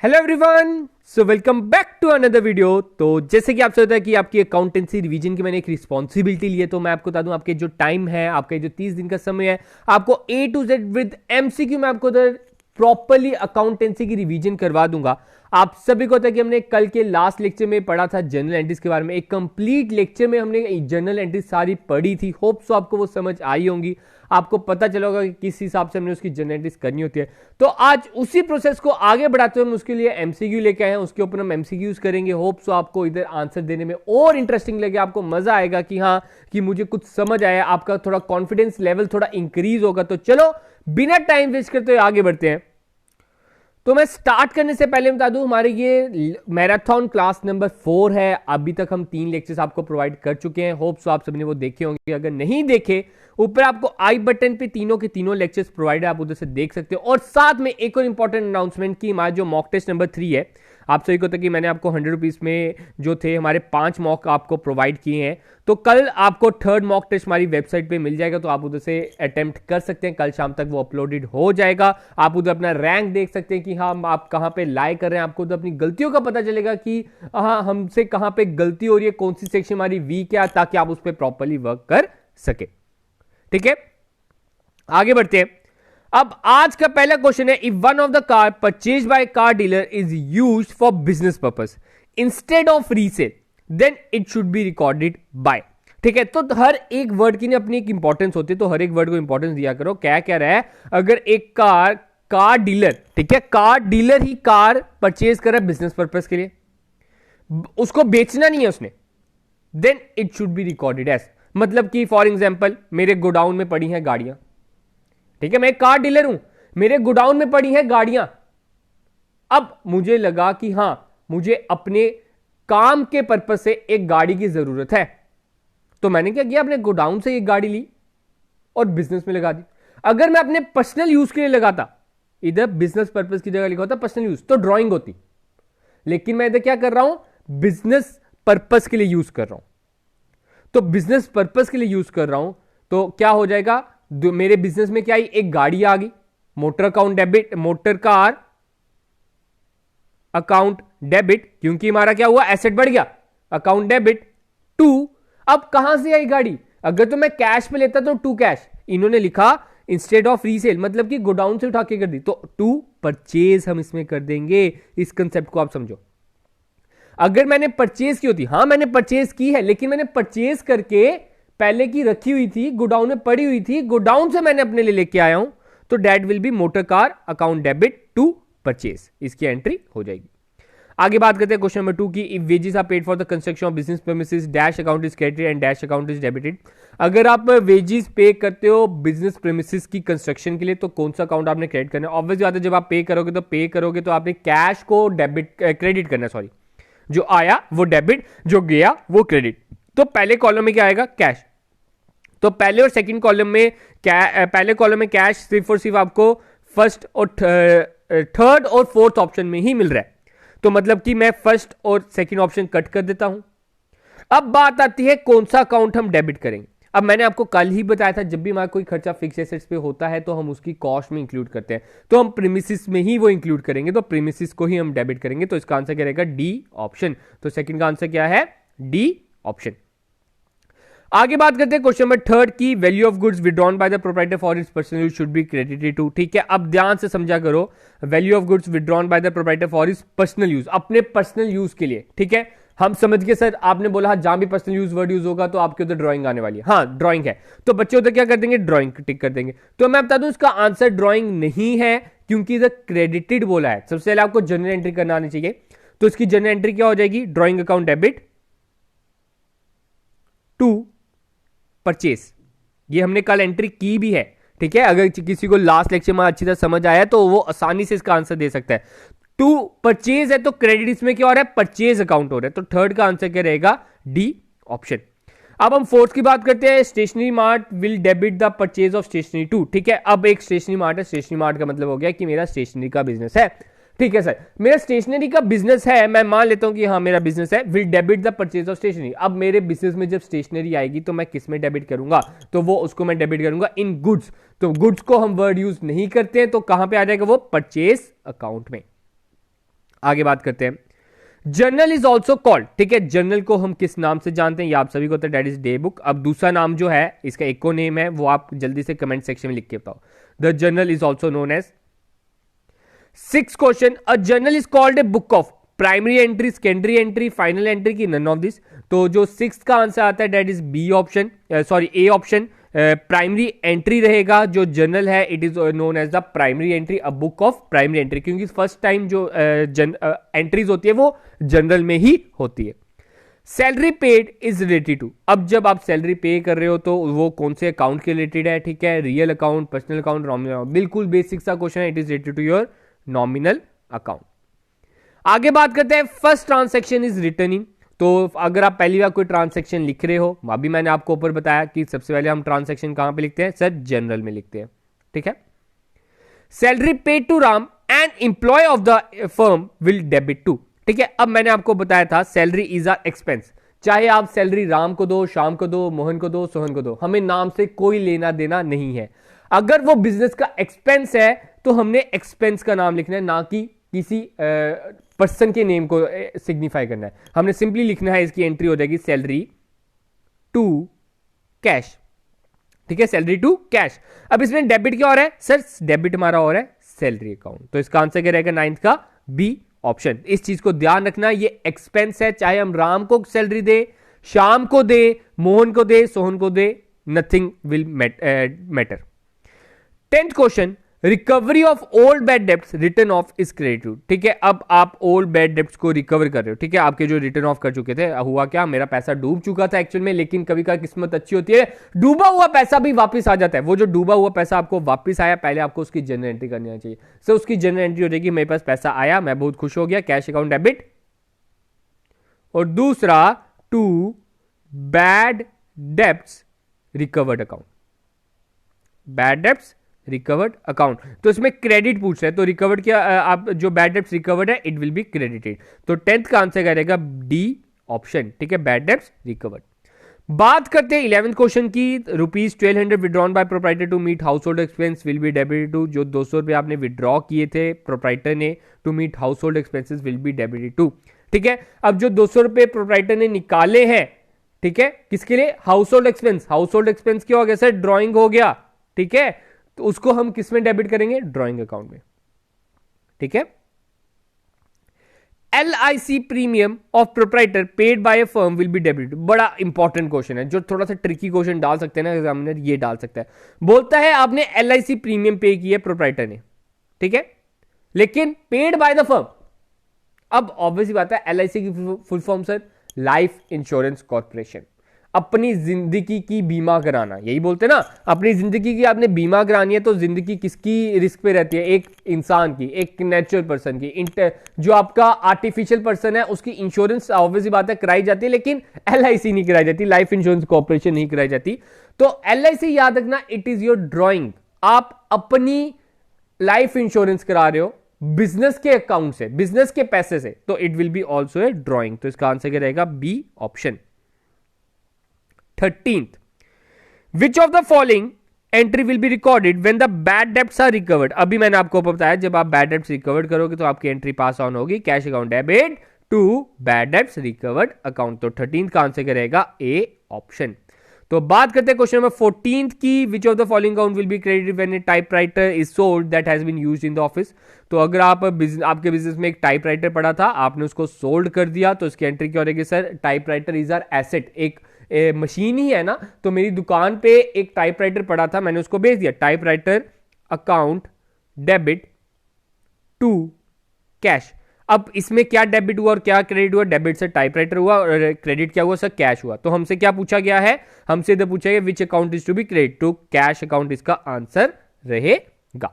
Hello everyone, so welcome back to another video. तो जैसे कि आपसे होता है कि आपकी अकाउंटेंसी रिवीजन की मैंने एक रिस्पॉन्सिबिलिटी ली है, तो मैं आपको बता दूं आपके जो टाइम है, आपके जो 30 दिन का समय है, आपको ए टू जेड विद एमसीक्यू मैं आपको उधर प्रॉपरली अकाउंटेंसी की रिवीजन करवा दूंगा। आप सभी को पता है कि हमने कल के लास्ट लेक्चर में पढ़ा था जनरल एंट्रीज के बारे में। एक कंप्लीट लेक्चर में हमने जनरल एंट्रीज सारी पढ़ी थी। होप सो आपको वो समझ आई होंगी, आपको पता चला होगा कि किस हिसाब से हमने उसकी जनरल एंट्रीज करनी होती है। तो आज उसी प्रोसेस को आगे बढ़ाते हुए हम उसके लिए एमसीक्यू लेके आए हैं, उसके ऊपर हम एमसीक्यूज करेंगे। होप सो आपको इधर आंसर देने में और इंटरेस्टिंग लगे, आपको मजा आएगा कि हाँ कि मुझे कुछ समझ आया, आपका थोड़ा कॉन्फिडेंस लेवल थोड़ा इंक्रीज होगा। तो चलो बिना टाइम वेस्ट करते हुए आगे बढ़ते हैं। तो मैं स्टार्ट करने से पहले बता दूं, हमारे ये मैराथन क्लास नंबर 4 है। अभी तक हम 3 लेक्चर्स आपको प्रोवाइड कर चुके हैं। होप सो आप सबने वो देखे होंगे। अगर नहीं देखे, ऊपर आपको आई बटन पे तीनों के तीनों लेक्चर्स प्रोवाइड है, आप उधर से देख सकते हो। और साथ में एक और इंपॉर्टेंट अनाउंसमेंट की, हमारा जो मॉक टेस्ट नंबर 3 है, आप सभी को था कि मैंने आपको 100 रुपीज में जो थे हमारे 5 मॉक आपको प्रोवाइड किए हैं। तो कल आपको थर्ड मॉक टेस्ट हमारी वेबसाइट पे मिल जाएगा, तो आप उधर से अटेम्प्ट कर सकते हैं। कल शाम तक वो अपलोडेड हो जाएगा। आप उधर अपना रैंक देख सकते हैं कि हाँ आप कहां पे लाई कर रहे हैं। आपको उधर अपनी गलतियों का पता चलेगा कि हाँ हमसे कहां पे गलती हो रही है, कौन सी सेक्शन हमारी वीक है, ताकि आप उस पर प्रॉपरली वर्क कर सके। ठीक है, आगे बढ़ते हैं। अब आज का पहला क्वेश्चन है, if one of the car purchase by car dealer is used for business purpose instead of resale, then it should be recorded by. ठीक है, तो हर एक वर्ड की अपनी एक इंपॉर्टेंस होती है, तो हर एक वर्ड को इंपॉर्टेंस दिया करो। क्या कह रहा है, अगर एक कार डीलर, ठीक है, कार डीलर ही कार परचेज कर रहा है बिजनेस पर्पस के लिए, उसको बेचना नहीं है उसने, then it should be recorded as. मतलब कि फॉर एग्जाम्पल मेरे गोडाउन में पड़ी हैं गाड़ियां, ठीक है, मैं एक कार डीलर हूं, मेरे गोडाउन में पड़ी हैं गाड़ियां। अब मुझे लगा कि हां मुझे अपने काम के पर्पस से एक गाड़ी की जरूरत है, तो मैंने क्या किया, अपने गोडाउन से एक गाड़ी ली और बिजनेस में लगा दी। अगर मैं अपने पर्सनल यूज के लिए लगाता, इधर बिजनेस पर्पस की जगह लिखा होता पर्सनल यूज, तो ड्राइंग होती। लेकिन मैं इधर क्या कर रहा हूं, बिजनेस पर्पस के लिए यूज कर रहा हूं। तो बिजनेस पर्पस के लिए यूज कर रहा हूं, तो क्या हो जाएगा, मेरे बिजनेस में क्या आई, एक गाड़ी आ गई, motor account debit, motor car account debit, क्योंकि हमारा क्या हुआ, एसेट बढ़ गया, अकाउंट डेबिट टू। अब कहां से आई गाड़ी, अगर तो मैं कैश पे लेता तो टू कैश, इन्होंने लिखा इंस्टेड ऑफ रीसेल, मतलब कि गोडाउन से उठा के कर दी, तो टू परचेज हम इसमें कर देंगे। इस कंसेप्ट को आप समझो। अगर मैंने परचेज की होती, हां मैंने परचेज की है, लेकिन मैंने परचेज करके पहले की रखी हुई थी, गोडाउन में पड़ी हुई थी, गोडाउन से मैंने अपने लिए लेके आया हूं, तो that will be motor car account debit to purchase, इसकी एंट्री हो जाएगी। आगे बात करते हैं क्वेश्चन नंबर 2 की, if wages are paid for the construction of business premises dash account is credited and dash account is debited. अगर आप वेजेस पे करते हो बिजनेस प्रेमिसेस की कंस्ट्रक्शन के लिए, तो कौन सा अकाउंट आपने क्रेडिट करना है। ऑब्वियस बात है, जब आप पे करोगे तो आपने कैश को डेबिट क्रेडिट करना है, सॉरी, जो आया वो डेबिट, जो गया वो क्रेडिट। तो पहले कॉलम में क्या आएगा, कैश। तो पहले और सेकंड कॉलम में पहले कॉलम में कैश सिर्फ और सिर्फ आपको फर्स्ट और थर्ड और फोर्थ ऑप्शन में ही मिल रहा है, तो मतलब कि मैं फर्स्ट और सेकंड ऑप्शन कट कर देता हूं। अब बात आती है कौन सा अकाउंट हम डेबिट करेंगे। अब मैंने आपको कल ही बताया था, जब भी हमारा कोई खर्चा फिक्स एसेट्स पे होता है तो हम उसकी कॉस्ट में इंक्लूड करते हैं, तो हम प्रीमिसेस में ही वो इंक्लूड करेंगे, तो प्रीमिसेस को ही हम डेबिट करेंगे। तो इसका आंसर क्या रहेगा, डी ऑप्शन। तो सेकंड का आंसर क्या है, डी ऑप्शन। आगे बात करते हैं क्वेश्चन नंबर 3 की, value of goods withdrawn by the proprietor for its personal use should be credited to. ठीक है, अब ध्यान से समझा करो, value of goods withdrawn by the proprietor for its personal use, अपने पर्सनल यूज के लिए। ठीक है, हम समझ गए सर, आपने बोला हाँ जहां भी पर्सनल यूज वर्ड यूज होगा तो आपके उधर ड्राइंग आने वाली है। हाँ ड्राइंग है, तो बच्चे उधर क्या कर देंगे, ड्राइंग टिक कर देंगे। तो मैं बता दूं इसका आंसर ड्राइंग नहीं है, क्योंकि इधर क्रेडिटेड बोला है। सबसे पहले आपको जनरल एंट्री करना आनी चाहिए, तो इसकी जनरल एंट्री क्या हो जाएगी, drawing account debit to purchase. ये हमने कल एंट्री की भी है। ठीक है, अगर किसी को लास्ट लेक्चर में अच्छी तरह समझ आया तो वो आसानी से इसका आंसर दे सकता है। टू परचेज है तो क्रेडिट इसमें क्या हो रहा है, परचेज अकाउंट हो रहा है, तो थर्ड का आंसर क्या रहेगा, डी ऑप्शन। अब हम फोर्थ की बात करते हैं, stationery mart will debit the purchase of stationery to. ठीक है, अब एक स्टेशनरी मार्ट है, स्टेशनरी मार्ट का मतलब हो गया कि मेरा स्टेशनरी का बिजनेस है। ठीक है सर, मेरा स्टेशनरी का बिजनेस है, मैं मान लेता हूं कि हाँ मेरा बिजनेस है, will debit the purchase of stationery. अब मेरे बिजनेस में जब स्टेशनरी आएगी तो मैं किस में डेबिट करूंगा, तो वो उसको मैं डेबिट करूंगा इन गुड्स। तो गुड्स को हम वर्ड यूज नहीं करते हैं, तो कहां पे आ जाएगा वो, परचेज अकाउंट में। आगे बात करते हैं। जर्नल इज ऑल्सो कॉल्ड, ठीक है, जर्नल को हम किस नाम से जानते हैं, ये आप सभी को पता है, दैट इज डे बुक। अब दूसरा नाम जो है, इसका एक को नेम है, वो आप जल्दी से कमेंट सेक्शन में लिख के बताओ। The journal is also known as. 6th question, a journal is called a book of primary entry, secondary entry, final entry की नन ऑफ दिस। तो जो 6th का आंसर आता है that is B option, sorry A option. Primary entry रहेगा जो journal है, it is known as the primary entry, a book of primary entry, क्योंकि फर्स्ट टाइम जो एंट्रीज होती है वो जनरल में ही होती है। Salary paid is related to, अब जब आप सैलरी पे कर रहे हो तो वो कौन से अकाउंट के रिलेटेड है, ठीक है, real account, personal account, nominal account, बिल्कुल बेसिक सा क्वेश्चन है, it is related to your nominal account. आगे बात करते हैं, फर्स्ट ट्रांसैक्शन इज रिटर्निंग। तो अगर आप पहली बार कोई ट्रांसैक्शन लिख रहे हो, अभी मैंने आपको ऊपर बताया कि सबसे पहले हम ट्रांसैक्शन कहां पे लिखते हैं सर, जनरल में लिखते हैं, ठीक है। Salary paid to Ram and employ of the firm will debit to, ठीक है। अब मैंने आपको बताया था सैलरी इज आर एक्सपेंस, चाहे आप सैलरी राम को दो, श्याम को दो, मोहन को दो, सोहन को दो, हमें नाम से कोई लेना देना नहीं है। अगर वो बिजनेस का एक्सपेंस है तो हमने एक्सपेंस का नाम लिखना है, ना कि किसी पर्सन के नेम को सिग्निफाई करना है। हमने सिंपली लिखना है, इसकी एंट्री हो जाएगी सैलरी टू कैश, ठीक है, सैलरी टू कैश। अब इसमें डेबिट क्या हो रहा है सर, डेबिट हमारा हो रहा है सैलरी अकाउंट, तो इसका आंसर क्या रहेगा 9th का बी ऑप्शन। इस चीज को ध्यान रखना, ये एक्सपेंस है, चाहे हम राम को सैलरी दे, श्याम को दे, मोहन को दे, सोहन को दे, nothing will matter. 10th question, recovery of old bad debts return of is credited, ठीक है। अब आप ओल्ड बैड डेब्ट्स को रिकवर कर रहे हो, ठीक है, आपके जो रिटर्न ऑफ कर चुके थे, हुआ क्या, मेरा पैसा डूब चुका था एक्चुअल में, लेकिन कभी कभी किस्मत अच्छी होती है, डूबा हुआ पैसा भी वापस आ जाता है। वो जो डूबा हुआ पैसा आपको वापस आया, पहले आपको उसकी जनरल एंट्री करनी चाहिए। सो उसकी जनरल एंट्री हो जाएगी, मेरे पास पैसा आया, मैं बहुत खुश हो गया, कैश अकाउंट डेबिट। और दूसरा, to bad debts recovered account, bad debts recovered account, तो इसमें क्रेडिट पूछ रहा है, तो रिकवर्ड क्या, आप जो बैड डेब्ट्स रिकवर्ड है इट विल बी क्रेडिटेड, तो 10th का आंसर क्या रहेगा डी ऑप्शन, ठीक है, बैड डेब्ट्स रिकवर्ड। बात करते हैं 11th क्वेश्चन की, ₹1200 withdrawn by proprietor to meet household expense will be debited to, जो 200 रुपए आपने विड्रॉ किए थे प्रोप्राइटर ने to meet household expenses will be debited to, ठीक है। अब जो 200 रुपए प्रोप्राइटर ने निकाले हैं, ठीक है, किसके लिए, house hold expense, house hold expense क्या हो गया सर, ड्रॉइंग हो गया, ठीक है, तो उसको हम किस में डेबिट करेंगे, ड्रॉइंग अकाउंट में, ठीक है। LIC premium of proprietor paid by a firm will be debit, बड़ा इंपॉर्टेंट क्वेश्चन है, जो थोड़ा सा ट्रिकी क्वेश्चन डाल सकते हैं ना एग्जामिनर, ये डाल सकता है। बोलता है आपने LIC प्रीमियम पे किया प्रोप्राइटर ने, ठीक है, लेकिन पेड बाय द फर्म। अब ऑब्वियसली बात है, LIC की full form sir life insurance corporation, अपनी जिंदगी की बीमा कराना, यही बोलते हैं ना, अपनी जिंदगी की आपने बीमा करानी है, तो जिंदगी किसकी रिस्क पे रहती है, एक इंसान की, एक नेचुरल पर्सन की, जो आपका आर्टिफिशियल पर्सन है उसकी इंश्योरेंस ऑब्वियसली बात है कराई जाती है, लेकिन LIC नहीं कराई जाती, लाइफ इंश्योरेंस कॉर्पोरेशन नहीं कराई जाती। तो LIC याद रखना, इट इज योर ड्रॉइंग, आप अपनी लाइफ इंश्योरेंस करा रहे हो बिजनेस के अकाउंट से, बिजनेस के पैसे से, तो it will be also a drawing, तो इसका आंसर क्या रहेगा B option. 13th, which of the following entry will be recorded when the bad debts are recovered? अभी मैंने आपको बताया जब आप bad debts recovered करोगे तो आपकी एंट्री पास ऑन होगी, cash account debit to bad debts recovered account, तो 13th का आंसर क्या रहेगा ए ऑप्शन। तो बात करते हैं क्वेश्चन नंबर 14 की, which of the following account will be credited when a typewriter is sold that has been used in the office. तो अगर आप आपके बिजनेस में एक टाइपराइटर पड़ा था, आपने उसको सोल्ड कर दिया, तो इसकी एंट्री क्या हो रहेगी sir, typewriter is our asset, एक मशीन ही है ना, तो मेरी दुकान पे एक टाइपराइटर पड़ा था, मैंने उसको बेच दिया, typewriter account debit to cash. अब इसमें क्या डेबिट हुआ और क्या क्रेडिट हुआ, डेबिट से टाइपराइटर हुआ और क्रेडिट क्या हुआ सर, कैश हुआ। तो हमसे क्या पूछा गया है, हमसे इधर पूछा गया which account is to be credit to cash account, इसका आंसर रहेगा।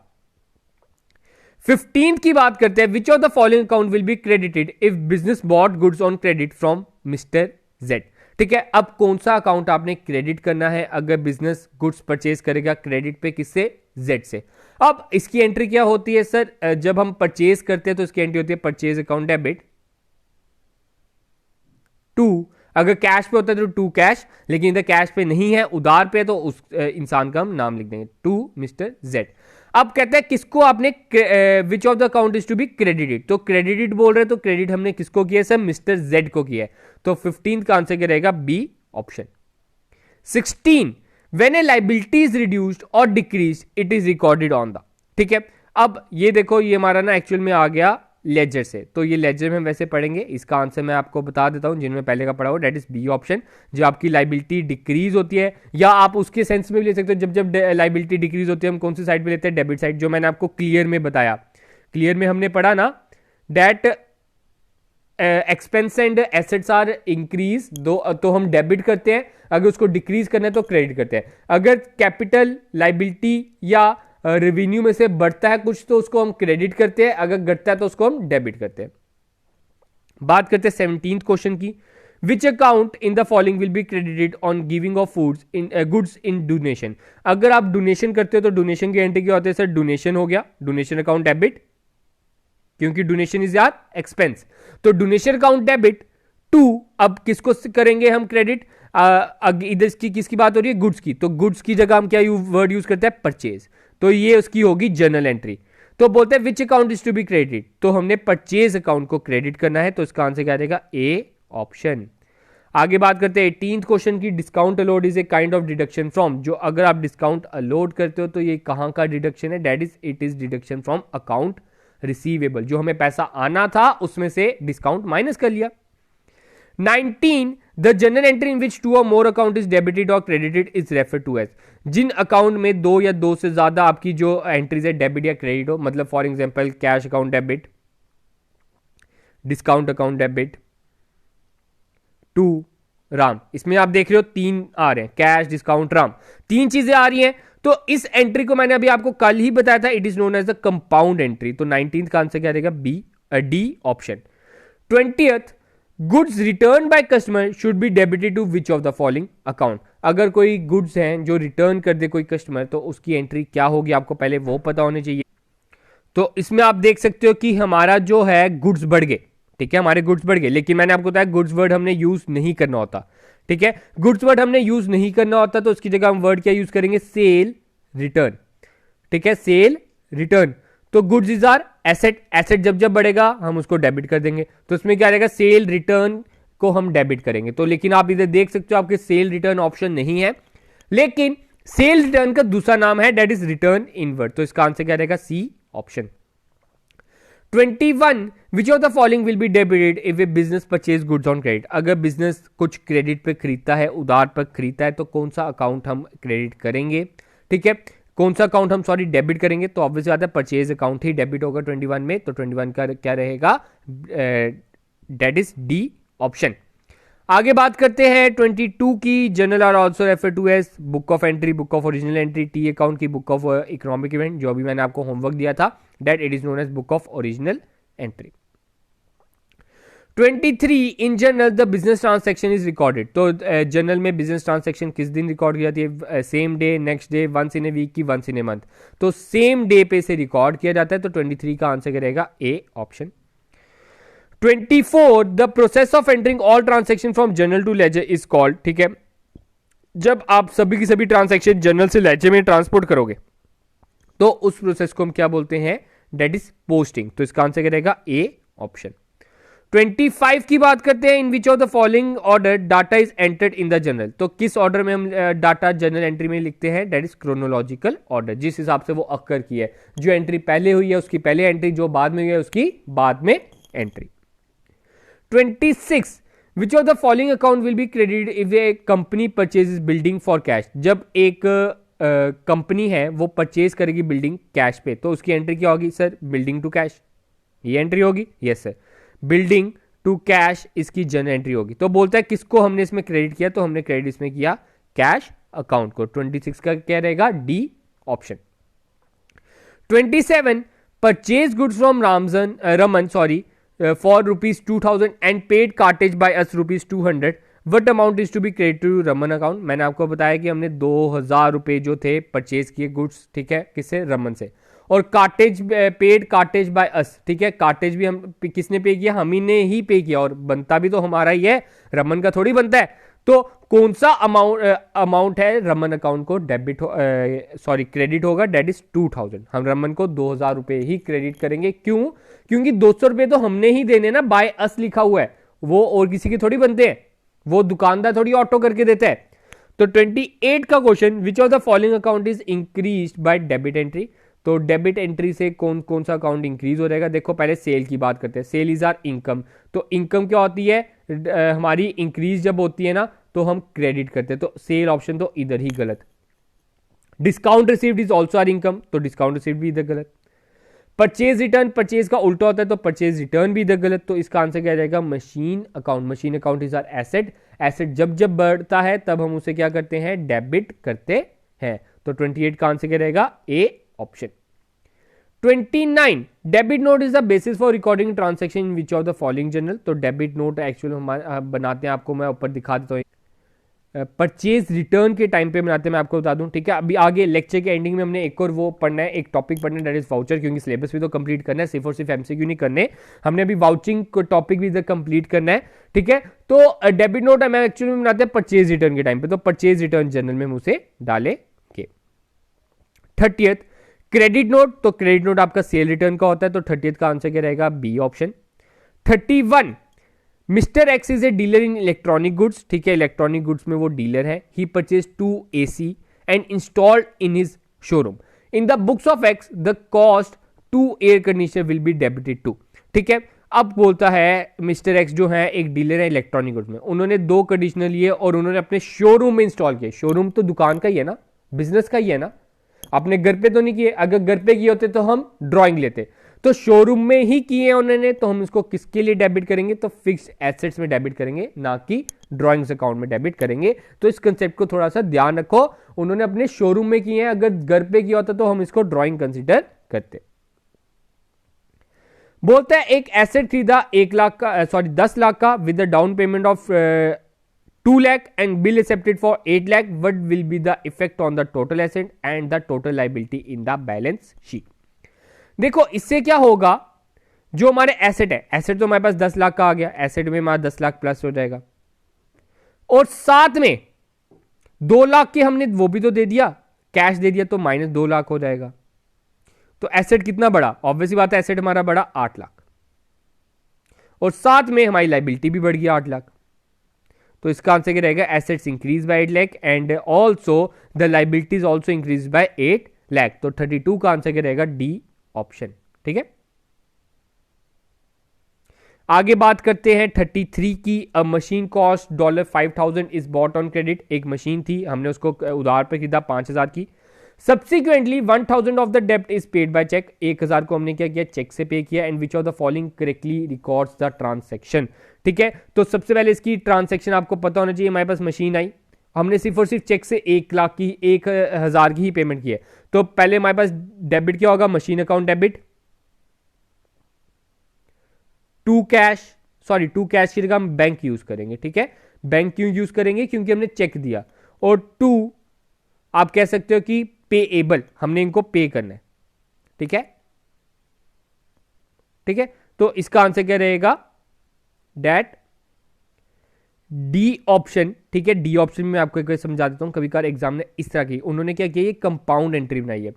15th की बात करते हैं, which of the following account will be credited if business bought goods on credit from mister Z. ठीक है, अब कौन सा अकाउंट आपने क्रेडिट करना है अगर बिजनेस गुड्स परचेज करेगा क्रेडिट पे, किससे, जेड से। अब इसकी एंट्री क्या होती है सर, जब हम परचेज करते हैं तो इसकी एंट्री होती है परचेज अकाउंट डेबिट टू, अगर कैश पे होता है तो टू कैश, लेकिन इधर कैश पे नहीं है, उधार पे है, तो उस इंसान का हम नाम लिख देंगे टू मिस्टर जेड। अब कहते हैं किसको आपने which of the account is to be credited, तो क्रेडिटेड बोल रहे हैं तो क्रेडिट हमने किसको किया सर, मिस्टर जेड को किया है, तो 15 का आंसर क्या रहेगा, B option. 16 when a liability is reduced और decrease it is recorded on the, ठीक है। अब ये देखो ये हमारा ना एक्चुअल में आ गया लेजर से, तो ये लेजर में हम वैसे पढ़ेंगे, इसका आंसर मैं आपको बता देता हूं जिनमें पहले का पढ़ा हो, डेट इज बी ऑप्शन। जब आपकी लाइबिलिटी डिक्रीज होती है, या आप उसके सेंस में भी ले सकते हो, जब जब लाइबिलिटी डिक्रीज होती है हम कौन सी साइड पे लेते हैं, डेबिट साइड, जो मैंने आपको क्लियर में बताया। क्लियर में हमने पढ़ा ना that expense and assets are increase, तो हम डेबिट करते हैं, अगर उसको डिक्रीज करना है तो क्रेडिट करते हैं। अगर कैपिटल लाइबिलिटी या रेवेन्यू में से बढ़ता है कुछ तो उसको हम क्रेडिट करते हैं, अगर घटता है तो उसको हम डेबिट करते हैं। बात करते हैं 17th क्वेश्चन की, which account in the following will be credited on giving of foods in goods in donation. अगर आप डोनेशन करते हो तो डोनेशन की एंट्री क्या होती है सर, डोनेशन हो गया, डोनेशन अकाउंट डेबिट, क्योंकि डोनेशन इज यार एक्सपेंस, तो डोनेशन अकाउंट डेबिट टू, अब किसको करेंगे हम क्रेडिट, इधर किसकी बात हो रही है, गुड्स की, तो गुड्स की जगह हम क्या वर्ड यूज करते हैं, परचेज, तो ये उसकी होगी जर्नल एंट्री। तो बोलते हैं which account is to be credit, तो हमने परचेज अकाउंट को क्रेडिट करना है, तो इसका आंसर क्या रहेगा, ए ऑप्शन। आगे बात करते हैं 18th क्वेश्चन की, discount allowed is a kind of deduction from, जो अगर आप डिस्काउंट अलोड करते हो तो ये कहां का डिडक्शन है, that is it is deduction from account receivable, जो हमें पैसा आना था उसमें से डिस्काउंट माइनस कर लिया। 19 the journal entry in which two और मोर अकाउंट इज डेबिटेड और credited is refer to as, जिन अकाउंट में दो या दो से ज्यादा आपकी जो एंट्रीज है डेबिट या क्रेडिट हो, मतलब for example cash account debit, discount account debit to Ram, इसमें आप देख रहे हो तीन आ रहे हैं, कैश डिस्काउंट राम, तीन चीजें आ रही हैं, तो इस एंट्री को मैंने अभी आपको कल ही बताया था, it is known as the compound entry, तो 19th का आंसर क्या रहेगा, B D option. 20th goods return by customer should be debited to which of the following account, अगर कोई गुड्स हैं जो रिटर्न कर दे कोई कस्टमर, तो उसकी एंट्री क्या होगी, आपको पहले वो पता होनी चाहिए। तो इसमें आप देख सकते हो कि हमारा जो है गुड्स बढ़ गए, ठीक है, हमारे गुड्स बढ़ गए, लेकिन मैंने आपको बताया गुड्स वर्ड हमने यूज नहीं करना होता, ठीक है, गुड्स वर्ड हमने यूज नहीं करना होता, तो उसकी जगह हम वर्ड क्या यूज करेंगे, सेल रिटर्न, ठीक है, सेल रिटर्न, तो goods is our asset, asset जब जब बढ़ेगा हम उसको डेबिट कर देंगे, तो इसमें क्या रहेगा, सेल रिटर्न को हम डेबिट करेंगे, तो लेकिन आप इधर देख सकते हो आपके सेल रिटर्न ऑप्शन नहीं है, लेकिन सेल रिटर्न का दूसरा नाम है दैट इज रिटर्न इनवर्ड, तो इसका आंसर क्या रहेगा, C option. 21 which of the following will be debited if a business purchase goods on credit, अगर बिजनेस कुछ क्रेडिट पे खरीदता है, उधार पर खरीदता है, तो कौन सा अकाउंट हम क्रेडिट करेंगे, ठीक है, कौन सा अकाउंट हम सॉरी डेबिट करेंगे, तो ऑब्वियसली बात है परचेज अकाउंट ही डेबिट होगा 21 में, तो 21 का क्या रहेगा, दैट इज डी ऑप्शन। आगे बात करते हैं 22 की, journal are also refer to as book of entry, book of original entry, T account की बुक ऑफ इकोनॉमिक इवेंट, जो अभी मैंने आपको होमवर्क दिया था, that it is known as book of original entry. 23 in journal the business transaction is recorded, तो journal में business transaction किस दिन रिकॉर्ड की जाती है, same day, next day, once in a week की वंस इन ए मंथ, तो same day पे से रिकॉर्ड किया जाता है, तो 23 का आंसर रहेगा A option. 24 the process of entering all transaction from journal to ledger is called, ठीक है, जब आप सभी की सभी ट्रांसैक्शन जनरल से लेजर में ट्रांसपोर्ट करोगे तो उस प्रोसेस को हम क्या बोलते हैं, दैट इज पोस्टिंग, तो इसका आंसर रहेगा ए ऑप्शन। 25 की बात करते हैं, in which of the following order data is entered in the journal, तो किस ऑर्डर में हम डाटा जनरल एंट्री में लिखते हैं, दैट इज क्रोनोलॉजिकल ऑर्डर, जिस हिसाब से वो अक्कर की है, जो एंट्री पहले हुई है उसकी पहले एंट्री, जो बाद में हुई है उसकी बाद में entry. 26 which of the following account will be credited if A company purchases building for cash, जब एक कंपनी है वो परचेज करेगी बिल्डिंग कैश पे, तो उसकी एंट्री क्या होगी सर, बिल्डिंग टू कैश, ये एंट्री होगी, yes sir, building to cash इसकी जनरल एंट्री होगी। तो बोलता है किसको हमने इसमें क्रेडिट किया, तो हमने क्रेडिट इसमें किया कैश अकाउंट को, 26 का क्या रहेगा, D option. 27 purchase goods from Raman for rupees 2000 and paid cartage by us rupees 200, what amount is to be credited to Raman account, मैंने आपको बताया कि हमने 2000 रुपए जो थे परचेज किए गुड्स, ठीक है, किससे, रमन से, और cartage paid cartage by us, ठीक है, कार्टेज भी हम किसने पे किया, हम ही ने ही पे किया, और बनता भी तो हमारा ही है, रमन का थोड़ी बनता है, तो कौन सा अमाउंट है रमन अकाउंट को क्रेडिट होगा, डेट इज 2000। हम रमन को 2000 रुपए ही क्रेडिट करेंगे। क्यों? क्योंकि 200 रुपए तो हमने ही देने ना, बाय अस लिखा हुआ है, वो और किसी के थोड़ी बनते हैं, वो दुकानदार थोड़ी ऑटो करके देता है। तो 28 का question, which of the following account is increase by debit entry. तो डेबिट एंट्री से कौन कौन सा अकाउंट इंक्रीज हो जाएगा? देखो पहले सेल की बात करते हैं। Sale is our income. तो इनकम क्या होती है? हमारी इंक्रीज जब होती है ना तो हम क्रेडिट करते हैं, तो सेल ऑप्शन तो इधर ही गलत। Discount received is also our income, तो डिस्काउंट रिसीव्ड भी इधर गलत। परचेज रिटर्न, परचेज का उल्टा होता है, तो परचेज रिटर्न भी इधर गलत। तो इसका आंसर क्या जाएगा? Machine account. Machine account is our asset. Asset जब जब बढ़ता है तब हम उसे क्या करते हैं? डेबिट करते हैं। तो 28 का आंसर क्या रहेगा? A option. 29, debit note is the basis for recording transaction in which of the following journal. तो डेबिट नोट एक्चुअली हम बनाते हैं, आपको मैं ऊपर दिखा देता हूँ, परचेज रिटर्न के टाइम पे बनाते हैं, मैं आपको बता दूं, ठीक है। अभी आगे लेक्चर के एंडिंग में हमने एक और वो पढ़ना है, एक टॉपिक पढ़ना है, दैट इज वाउचर, क्योंकि सिलेबस भी तो कंप्लीट करना है, सिर्फ और सिर्फ एमसीक्यू नहीं करने, हमने अभी वाउचिंग को टॉपिक भी इधर कंप्लीट करना है, ठीक है। तो डेबिट नोट हमें एक्चुअली में बनाते हैं परचेज रिटर्न के टाइम पे, तो परचेज रिटर्न जर्नल में हम उसे डालेंगे। 30th, credit note. तो क्रेडिट नोट आपका सेल रिटर्न का होता है, तो 30th का आंसर क्या रहेगा? B option. 31, mister X is a dealer in electronic goods, ठीक है, इलेक्ट्रॉनिक गुड्स में वो डीलर है। He purchase 2 AC and installed in his showroom. In the books of X the cost 2 air conditioner will be debited to, ठीक है। अब बोलता है मिस्टर एक्स जो है एक डीलर है इलेक्ट्रॉनिक गुड्स में, उन्होंने 2 कंडीशनर लिए और उन्होंने अपने शोरूम में इंस्टॉल किए। शोरूम तो दुकान का ही है ना, बिजनेस का ही है ना, अपने घर पे तो नहीं किए। अगर घर पे किए होते तो हम ड्राइंग लेते, तो शोरूम में ही किए उन्होंने, तो हम इसको किसके लिए डेबिट करेंगे? तो फिक्स्ड एसेट्स में डेबिट करेंगे, ना कि ड्राइंग्स अकाउंट में डेबिट करेंगे। तो इस कंसेप्ट को थोड़ा सा ध्यान रखो, उन्होंने अपने शोरूम में किए हैं, अगर घर पे किया होता तो हम इसको ड्राइंग कंसिडर करते। बोलता है एक एसेट खरीदा 10 लाख का with the down payment of 2 lakh and bill accepted for 8 lakh. What will be the effect on the total asset and the total liability in the balance sheet? देखो इससे क्या होगा, जो हमारे एसेट है, एसेट तो हमारे पास 10 लाख का आ गया, एसेट में हमारा 10 लाख प्लस हो जाएगा, और साथ में 2 लाख के हमने वो भी तो दे दिया, कैश दे दिया, तो माइनस 2 लाख हो जाएगा। तो एसेट कितना बड़ा? ऑब्वियसली बात है, एसेट हमारा बड़ा 8 लाख, और साथ में हमारी लाइबिलिटी भी बढ़ गई 8 लाख। तो इसका आंसर क्या रहेगा? Assets increase by 8 lakh and also the liabilities also increase by 8 lakh. तो 32 का आंसर क्या रहेगा? डी ऑप्शन, ठीक है। आगे बात करते हैं 33 की। A machine cost $5,000 is bought on credit. एक मशीन थी, हमने उसको उधार पर खरीदा 5,000 की। सब्सिक्वेंटली 1,000 ऑफ द डेप्ट इज पेड बाय चेक। 1,000 को हमने क्या किया? चेक से पे किया। And which of the following correctly records the transaction, ठीक है। तो सबसे पहले इसकी ट्रांसेक्शन आपको पता होना चाहिए। हमारे पास मशीन आई, हमने सिर्फ और सिर्फ चेक से 1,000 की ही पेमेंट की है, तो पहले हमारे पास डेबिट क्या होगा? Machine account debit. To cash की जगह हम बैंक यूज करेंगे, ठीक है। बैंक क्यों यूज करेंगे? क्योंकि हमने चेक दिया। और 2 आप कह सकते हो कि पेएबल, हमने इनको पे करना है, ठीक है, ठीक है। तो इसका आंसर क्या रहेगा? डेट डी ऑप्शन, ठीक है। डी ऑप्शन में आपको एक बार समझा देता हूं, कभी कभार एग्जाम ने इस तरह की, उन्होंने क्या किया, ये कंपाउंड एंट्री बनाई है।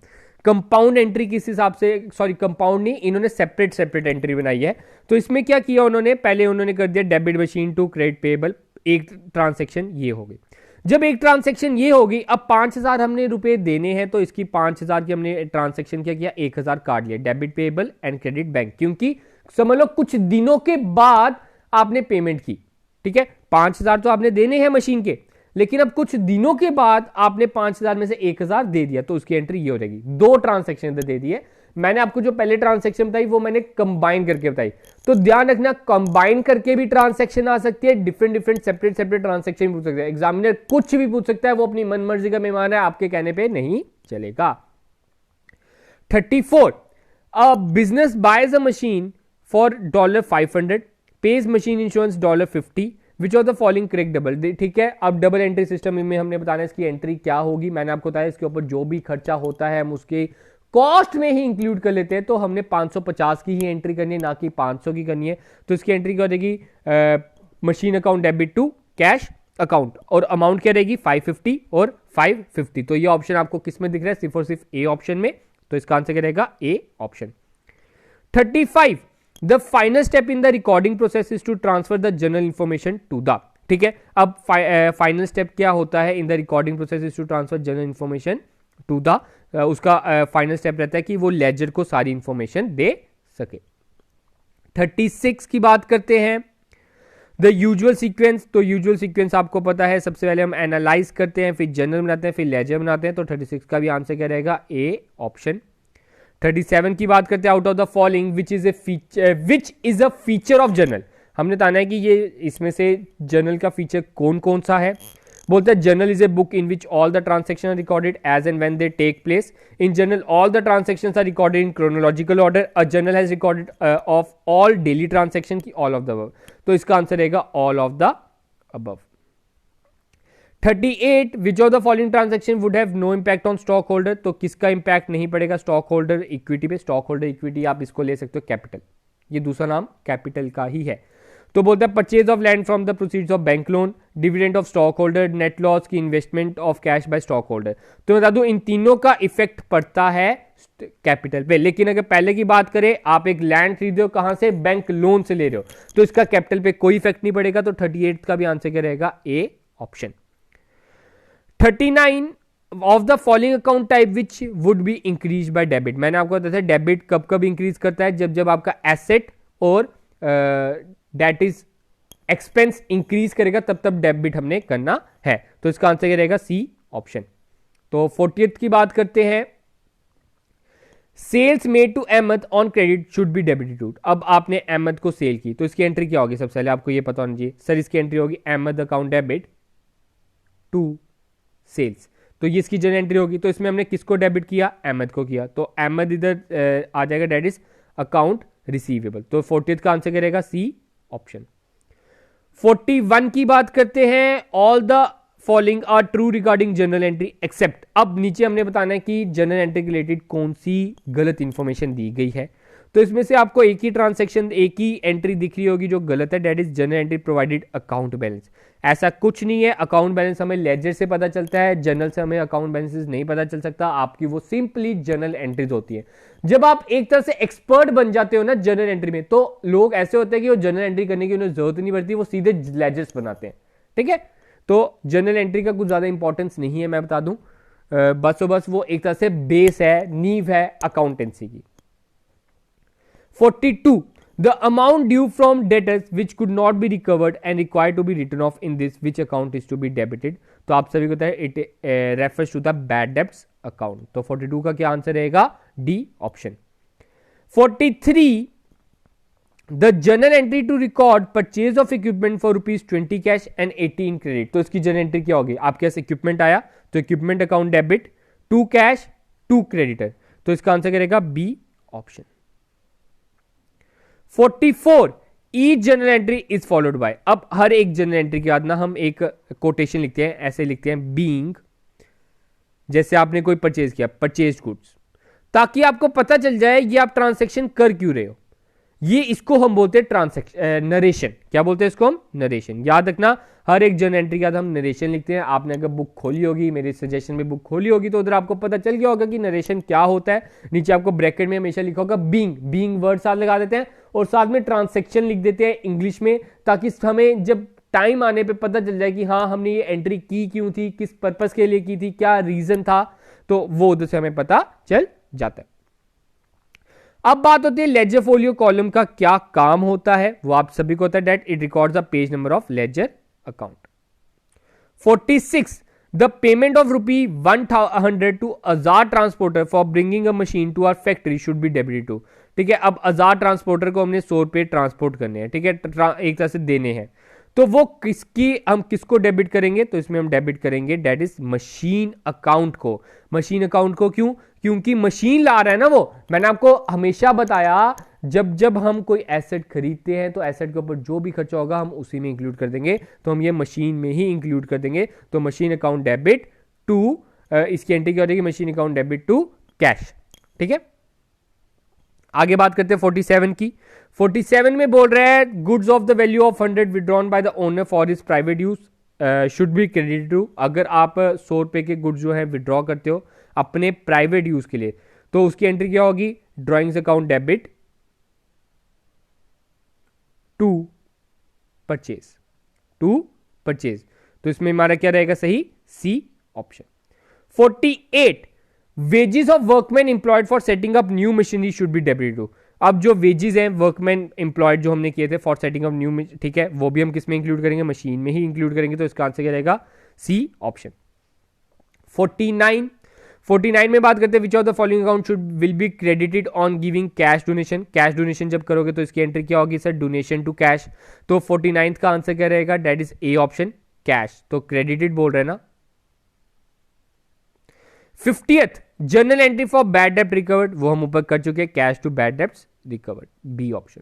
कंपाउंड एंट्री किस हिसाब से, कंपाउंड नहीं, इन्होंने सेपरेट एंट्री बनाई है। तो इसमें क्या किया उन्होंने? पहले उन्होंने कर दिया debit machine to credit payable, एक ट्रांसेक्शन ये हो गई। जब एक ट्रांसेक्शन ये होगी, अब 5,000 हमने रुपए देने हैं, तो इसकी 5,000 की हमने ट्रांसेक्शन क्या किया? 1,000 काट लिया, debit payable and credit bank, क्योंकि समझ लो कुछ दिनों के बाद आपने पेमेंट की, ठीक है। 5,000 तो आपने देने हैं मशीन के, लेकिन अब कुछ दिनों के बाद आपने 5,000 में से 1,000 दे दिया, तो उसकी एंट्री ये हो जाएगी। 2 ट्रांसेक्शन दे दिए। मैंने आपको जो पहले ट्रांसेक्शन बताई वो मैंने कंबाइन करके बताई, तो ध्यान रखना कंबाइन करके भी ट्रांसेक्शन आ सकती है, डिफरेंट सेपरेट ट्रांसेक्शन पूछ सकते हैं। एग्जामिनर कुछ भी पूछ सकता है, वो अपनी मन मर्जी का मेहमान है, आपके कहने पे नहीं चलेगा। 34, a business boys a machine for $500, page machine insurance $50, which of the following correct double, ठीक है। अब डबल एंट्री सिस्टम में हमने बताना है इसकी एंट्री क्या होगी। मैंने आपको बताया इसके ऊपर जो भी खर्चा होता है हम उसके कॉस्ट में ही इंक्लूड कर लेते हैं, तो हमने 550 की ही एंट्री करनी है, ना कि 500 की करनी है। तो इसकी एंट्री क्या हो जाएगी? Machine account debit to cash, account, और अमाउंट क्या रहेगी 550 और 550। तो ये ऑप्शन आपको किस में दिख रहा है, सिर्फ और सिर्फ ए ऑप्शन में। तो इसका आंसर क्या रहेगा, A option. 35 the final step in the recording process is to transfer the general information to the, ठीक है। अब फाइनल स्टेप क्या होता है in the recording process is to transfer general information to the, उसका final step रहता है कि वो लेजर को सारी इंफॉर्मेशन दे सके। 36 की बात करते हैं, द यूजुअल सीक्वेंस। तो यूजुअल सीक्वेंस आपको पता है, सबसे पहले हम एनालाइज करते हैं, फिर जनरल बनाते हैं, फिर लेजर बनाते हैं। तो 36 का भी आंसर क्या रहेगा, ए ऑप्शन। 37 की बात करते हैं, out of the following which is a feature of journal. हमने बताना है कि ये इसमें से जर्नल का फीचर कौन कौन सा है। बोलते हैं journal is a book in which all the transaction are recorded as and when they take place. In journal all the transactions are recorded in chronological order. A journal has recorded of all daily transaction की all of the above. तो इसका answer रहेगा all of the above. 38 which of the following transaction would have no impact on stock holder. तो किसका impact नहीं पड़ेगा stock holder equity पे। Stock holder equity आप इसको ले सकते हो कैपिटल, ये दूसरा नाम कैपिटल का ही है। तो बोलता है purchase of land from the proceeds of bank loan, dividend of stock holder, net loss की investment of cash by stock holder. तो बता दूं इन तीनों का इफेक्ट पड़ता है कैपिटल पे। लेकिन अगर पहले की बात करें, आप एक लैंड खरीदे हो कहां से, बैंक लोन से ले रहे हो, तो इसका कैपिटल पे कोई इफेक्ट नहीं पड़ेगा। तो 38 का भी आंसर क्या रहेगा, A option. 39 of the following account type which would be increase by debit. मैंने आपको बताया था डेबिट कब कब इंक्रीज करता है, जब जब आपका एसेट और दैट इज एक्सपेंस इंक्रीज करेगा, तब तब डेबिट हमने करना है। तो इसका आंसर क्या रहेगा, सी ऑप्शन। तो 40th की बात करते हैं, sales made to Ahmed on credit should be debited to. अब आपने अहमद को सेल की, तो इसकी एंट्री क्या होगी, सबसे पहले आपको ये पता होना चाहिए। सर इसकी एंट्री होगी Ahmed account debit to sales. तो ये इसकी जनरल एंट्री होगी। तो इसमें हमने किसको डेबिट किया, अहमद को किया। तो अहमद इधर आ जाएगा, डेट इज अकाउंट रिसीवेबल। तो 40th का आंसर क्या रहेगा, सी ऑप्शन। 41 की बात करते हैं, all the following are true regarding general entry except. अब नीचे हमने बताना है कि जनरल एंट्री के रिलेटेड कौन सी गलत इंफॉर्मेशन दी गई है। तो इसमें से आपको एक ही ट्रांजैक्शन, एक ही एंट्री दिख रही होगी जो गलत है, that is general entry provided account balance. ऐसा कुछ नहीं है, अकाउंट बैलेंस हमें लेजर से पता चलता है, जर्नल से हमें अकाउंट बैलेंसेस नहीं पता चल सकता। आपकी वो सिंपली जर्नल एंट्रीज होती है। जब आप एक तरह से एक्सपर्ट बन जाते हो ना जनरल एंट्री में, तो लोग ऐसे होते हैं कि वो जनरल एंट्री करने की उन्हें जरूरत नहीं पड़ती, वो सीधे लेजर्स बनाते हैं, ठीक है। तो जनरल एंट्री का कुछ ज्यादा इंपॉर्टेंस नहीं है, मैं बता दूं, बस वो एक तरह से बेस है, नींव है अकाउंटेंसी की। 42 the amount due from debtors which could not be recovered and required to be written off in this which account is to be debited। तो आप सभी को पता है it refers to the bad debts account। तो 42 का क्या answer रहेगा, D option. 43 the journal entry to record purchase of equipment for ₹20 cash and 80 in credit। तो इसकी जर्नल एंट्री क्या होगी, आपके पास इक्विपमेंट आया तो equipment account debit, 2 cash 2 creditor. तो इसका आंसर करेगा B option. 44 each general entry is followed by. अब हर एक जनरल एंट्री के बाद ना हम एक कोटेशन लिखते हैं, ऐसे लिखते हैं बीइंग, जैसे आपने कोई परचेज किया, परचेज गुड्स, ताकि आपको पता चल जाए ये आप ट्रांसैक्शन कर क्यों रहे हो। ये इसको हम बोलते हैं ट्रांसैक्शन नरेशन। क्या बोलते हैं इसको हम, नरेशन। याद रखना हर एक जनरल एंट्री के बाद हम नरेशन लिखते हैं। आपने अगर बुक खोली होगी, मेरे सजेशन में बुक खोली होगी, तो उधर आपको पता चल गया होगा कि नरेशन क्या होता है। नीचे आपको ब्रैकेट में हमेशा लिखा होगा बीइंग, बीइंग वर्ड साथ लगा देते हैं और साथ में ट्रांसैक्शन लिख देते हैं इंग्लिश में, ताकि हमें जब टाइम आने पे पता चल जाए कि हाँ हमने ये एंट्री की क्यों थी, किस पर्पस के लिए की थी, क्या रीजन था, तो वो उधर से हमें पता चल जाता है। अब बात होती है लेजर फोलियो कॉलम का क्या काम होता है, वो आप सभी को होता है, that it records the page number of ledger account. 46 the payment of ₹100 to Azad transporter for bringing a machine to our factory should be debited to. ठीक है, अब आजाद ट्रांसपोर्टर को हमने 100 रुपए ट्रांसपोर्ट करने हैं, ठीक है, एक तरह से देने हैं, तो वो हम किसको डेबिट करेंगे, तो इसमें हम डेबिट करेंगे डेट इज मशीन अकाउंट को। मशीन अकाउंट को क्यों, क्योंकि मशीन ला रहा है ना वो। मैंने आपको हमेशा बताया जब जब हम कोई एसेट खरीदते हैं तो एसेट के ऊपर जो भी खर्चा होगा हम उसी में इंक्लूड कर देंगे, तो हम ये मशीन में ही इंक्लूड कर देंगे। तो मशीन अकाउंट डेबिट टू, इसकी एंट्री क्या हो जाएगी, machine account debit to cash. ठीक है, आगे बात करते हैं 47 की। 47 में बोल रहा है goods of the value of 100 withdrawn by the owner for his private use should be credited to, अगर आप 100 रुपए के गुड्स जो है विड्रॉ करते हो अपने प्राइवेट यूज के लिए, तो उसकी एंट्री क्या होगी, drawings account debit to purchase, to purchase. तो इसमें हमारा क्या रहेगा सही, C option. 48 wages of workman employed for setting up new machinery should be debited to. अब जो वेजेस हैं वर्कमैन एम्प्लॉयड जो हमने किए थे फॉर सेटिंग अप न्यू, ठीक है, वो भी हम किस में इंक्लूड करेंगे, मशीन में ही इंक्लूड करेंगे। तो इसका आंसर क्या रहेगा, सी ऑप्शन। 49 में बात करते हैं, which of the following account should will be credited on giving cash donation. Cash donation जब करोगे तो इसकी एंट्री क्या होगी सर, डोनेशन टू कैश। तो 49 का आंसर क्या रहेगा, that is A option, cash. तो क्रेडिटेड बोल रहे हैं ना। 50th journal entry for bad डेप्ट रिकवर्ड, वो हम ऊपर कर चुके हैं, cash to bad debts recovered, B option.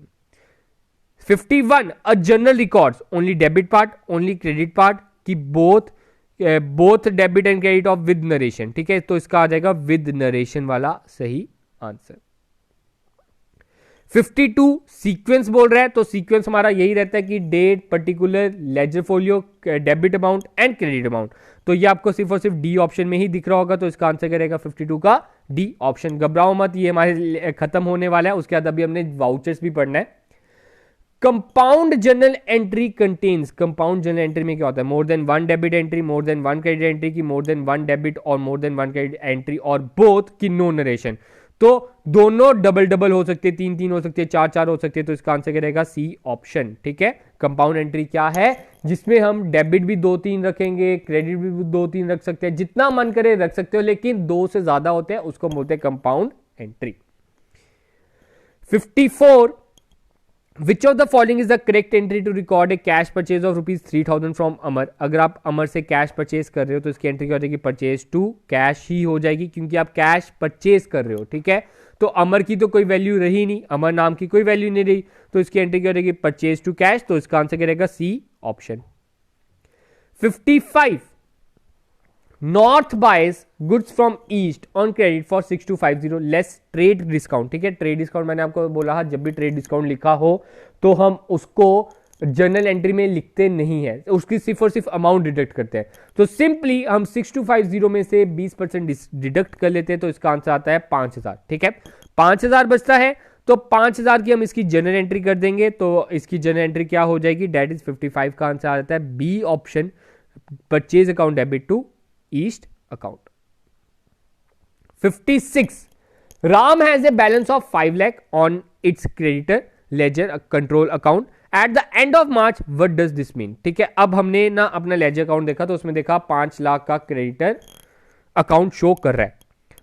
51 a journal records only debit part only credit part, की both debit and credit of with narration, ठीक है, तो इसका आ जाएगा विद नरेशन वाला सही आंसर। 52 सीक्वेंस बोल रहा है, तो सीक्वेंस हमारा यही रहता है कि date, particular, ledger folio, debit amount and credit amount. तो ये आपको सिर्फ और सिर्फ डी ऑप्शन में ही दिख रहा होगा, तो इसका आंसर करेगा 52 का डी ऑप्शन। घबराओ मत, ये हमारे खत्म होने वाला है, उसके बाद अभी हमने वाउचर्स भी पढ़ना है। Compound journal entry contains, compound journal entry में क्या होता है, more than one debit entry, more than one credit entry, की मोर देन वन डेबिट और more than one credit entry, और बोथ की नो नरेशन। तो दोनों डबल डबल हो सकते हैं, 3 3 हो सकते हैं, 4 4 हो सकते हैं, तो इसका आंसर क्या रहेगा, सी ऑप्शन, ठीक है। कंपाउंड एंट्री क्या है, जिसमें हम डेबिट भी 2 3 रखेंगे, क्रेडिट भी 2 3 रख सकते हैं, जितना मन करे रख सकते हो, लेकिन 2 से ज्यादा होते हैं उसको बोलते हैं compound entry. 54 which of the following is the correct entry to record a cash purchase of ₹3000 from Amar. अगर आप अमर से कैश परचेज कर रहे हो तो इसकी एंट्री क्या हो जाएगी, परचेज टू कैश ही हो जाएगी, क्योंकि आप कैश परचेज कर रहे हो, ठीक है। तो अमर की तो कोई वैल्यू रही नहीं, अमर नाम की कोई वैल्यू नहीं रही, तो इसकी एंट्री क्या हो जाएगी, परचेज टू कैश। तो इसका आंसर क्या रहेगा, C option. 55 North buys goods from East on credit for 6250 less trade discount, ठीक है। ट्रेड डिस्काउंट मैंने आपको बोला, जब भी ट्रेड डिस्काउंट लिखा हो तो हम उसको जर्नल एंट्री में लिखते नहीं है, उसकी सिर्फ और सिर्फ अमाउंट डिडक्ट करते हैं। तो सिंपली हम 6250 में से 20% डिडक्ट कर लेते हैं, तो इसका आंसर आता है 5000, ठीक है। 5000 बचता है, तो 5000 की हम इसकी जर्नल एंट्री कर देंगे, तो इसकी जर्नल एंट्री क्या हो जाएगी, डेट इज 55 का आंसर आ जाता है B option, purchase account debit to East account. 56 Ram has a balance of 5 lakh on its creditor ledger control account at the end of March, what does this mean, ठीक है। अब हमने ना अपना लेजर अकाउंट देखा, तो उसमें देखा 5 लाख का क्रेडिटर अकाउंट शो कर रहा है,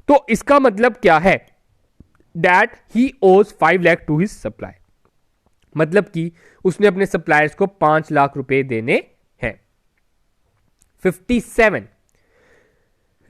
तो इसका मतलब क्या है, दैट ही ओज 5 लाख टू हिज सप्लाई, मतलब कि उसने अपने सप्लायर्स को 5 लाख रुपए देने हैं। 57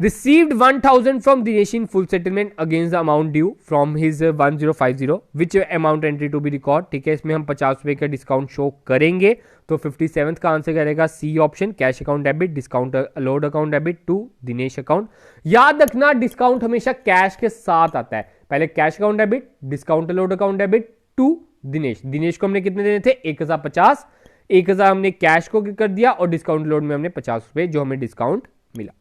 received 1000 from Dinesh in full settlement against the amount due from his 1050, which amount entry to be record, ठीक है। इसमें हम 50 रुपए का डिस्काउंट शो करेंगे, तो 57th का आंसर करेगा C option, cash account debit discount allowed account debit to Dinesh account. याद रखना डिस्काउंट हमेशा कैश के साथ आता है, पहले cash account debit, discount allowed account debit to Dinesh. Dinesh को हमने कितने देने थे, 1050, 1000 हमने कैश को कर दिया और डिस्काउंट अलोड में हमने 50 रुपए जो हमें डिस्काउंट मिला।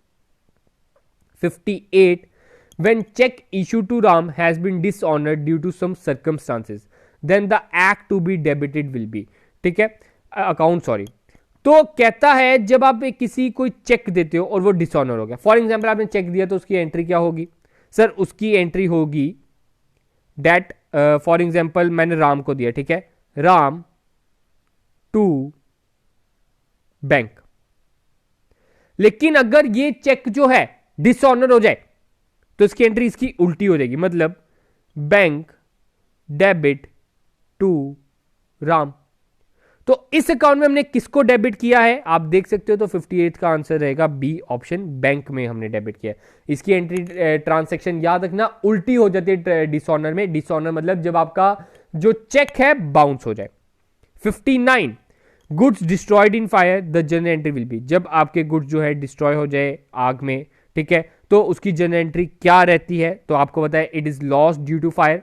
58 when check issued to Ram has been dishonored due to some circumstances, then the act to be debited will be, ठीक है, अकाउंट सॉरी। तो कहता है जब आप किसी कोई चेक देते हो और वो डिसऑनर हो गया, फॉर एग्जांपल आपने चेक दिया, तो उसकी एंट्री क्या होगी सर, उसकी एंट्री होगी डेट, फॉर एग्जांपल मैंने राम को दिया, ठीक है, राम टू बैंक, लेकिन अगर ये चेक जो है डिसऑनर हो जाए तो इसकी एंट्री इसकी उल्टी हो जाएगी, मतलब बैंक डेबिट टू राम। तो इस अकाउंट में हमने किसको डेबिट किया है आप देख सकते हो, तो 58 का आंसर रहेगा बी ऑप्शन, बैंक में हमने डेबिट किया है। इसकी एंट्री ट्रांसैक्शन याद रखना उल्टी हो जाती है डिसऑनर में, डिसऑनर मतलब जब आपका जो चेक है बाउंस हो जाए। 59 goods destroyed in fire the journal entry will be, जब आपके गुड्स जो है डिस्ट्रॉय हो जाए आग में, ठीक है, तो उसकी जनरल एंट्री क्या रहती है, तो आपको बताया it is loss due to fire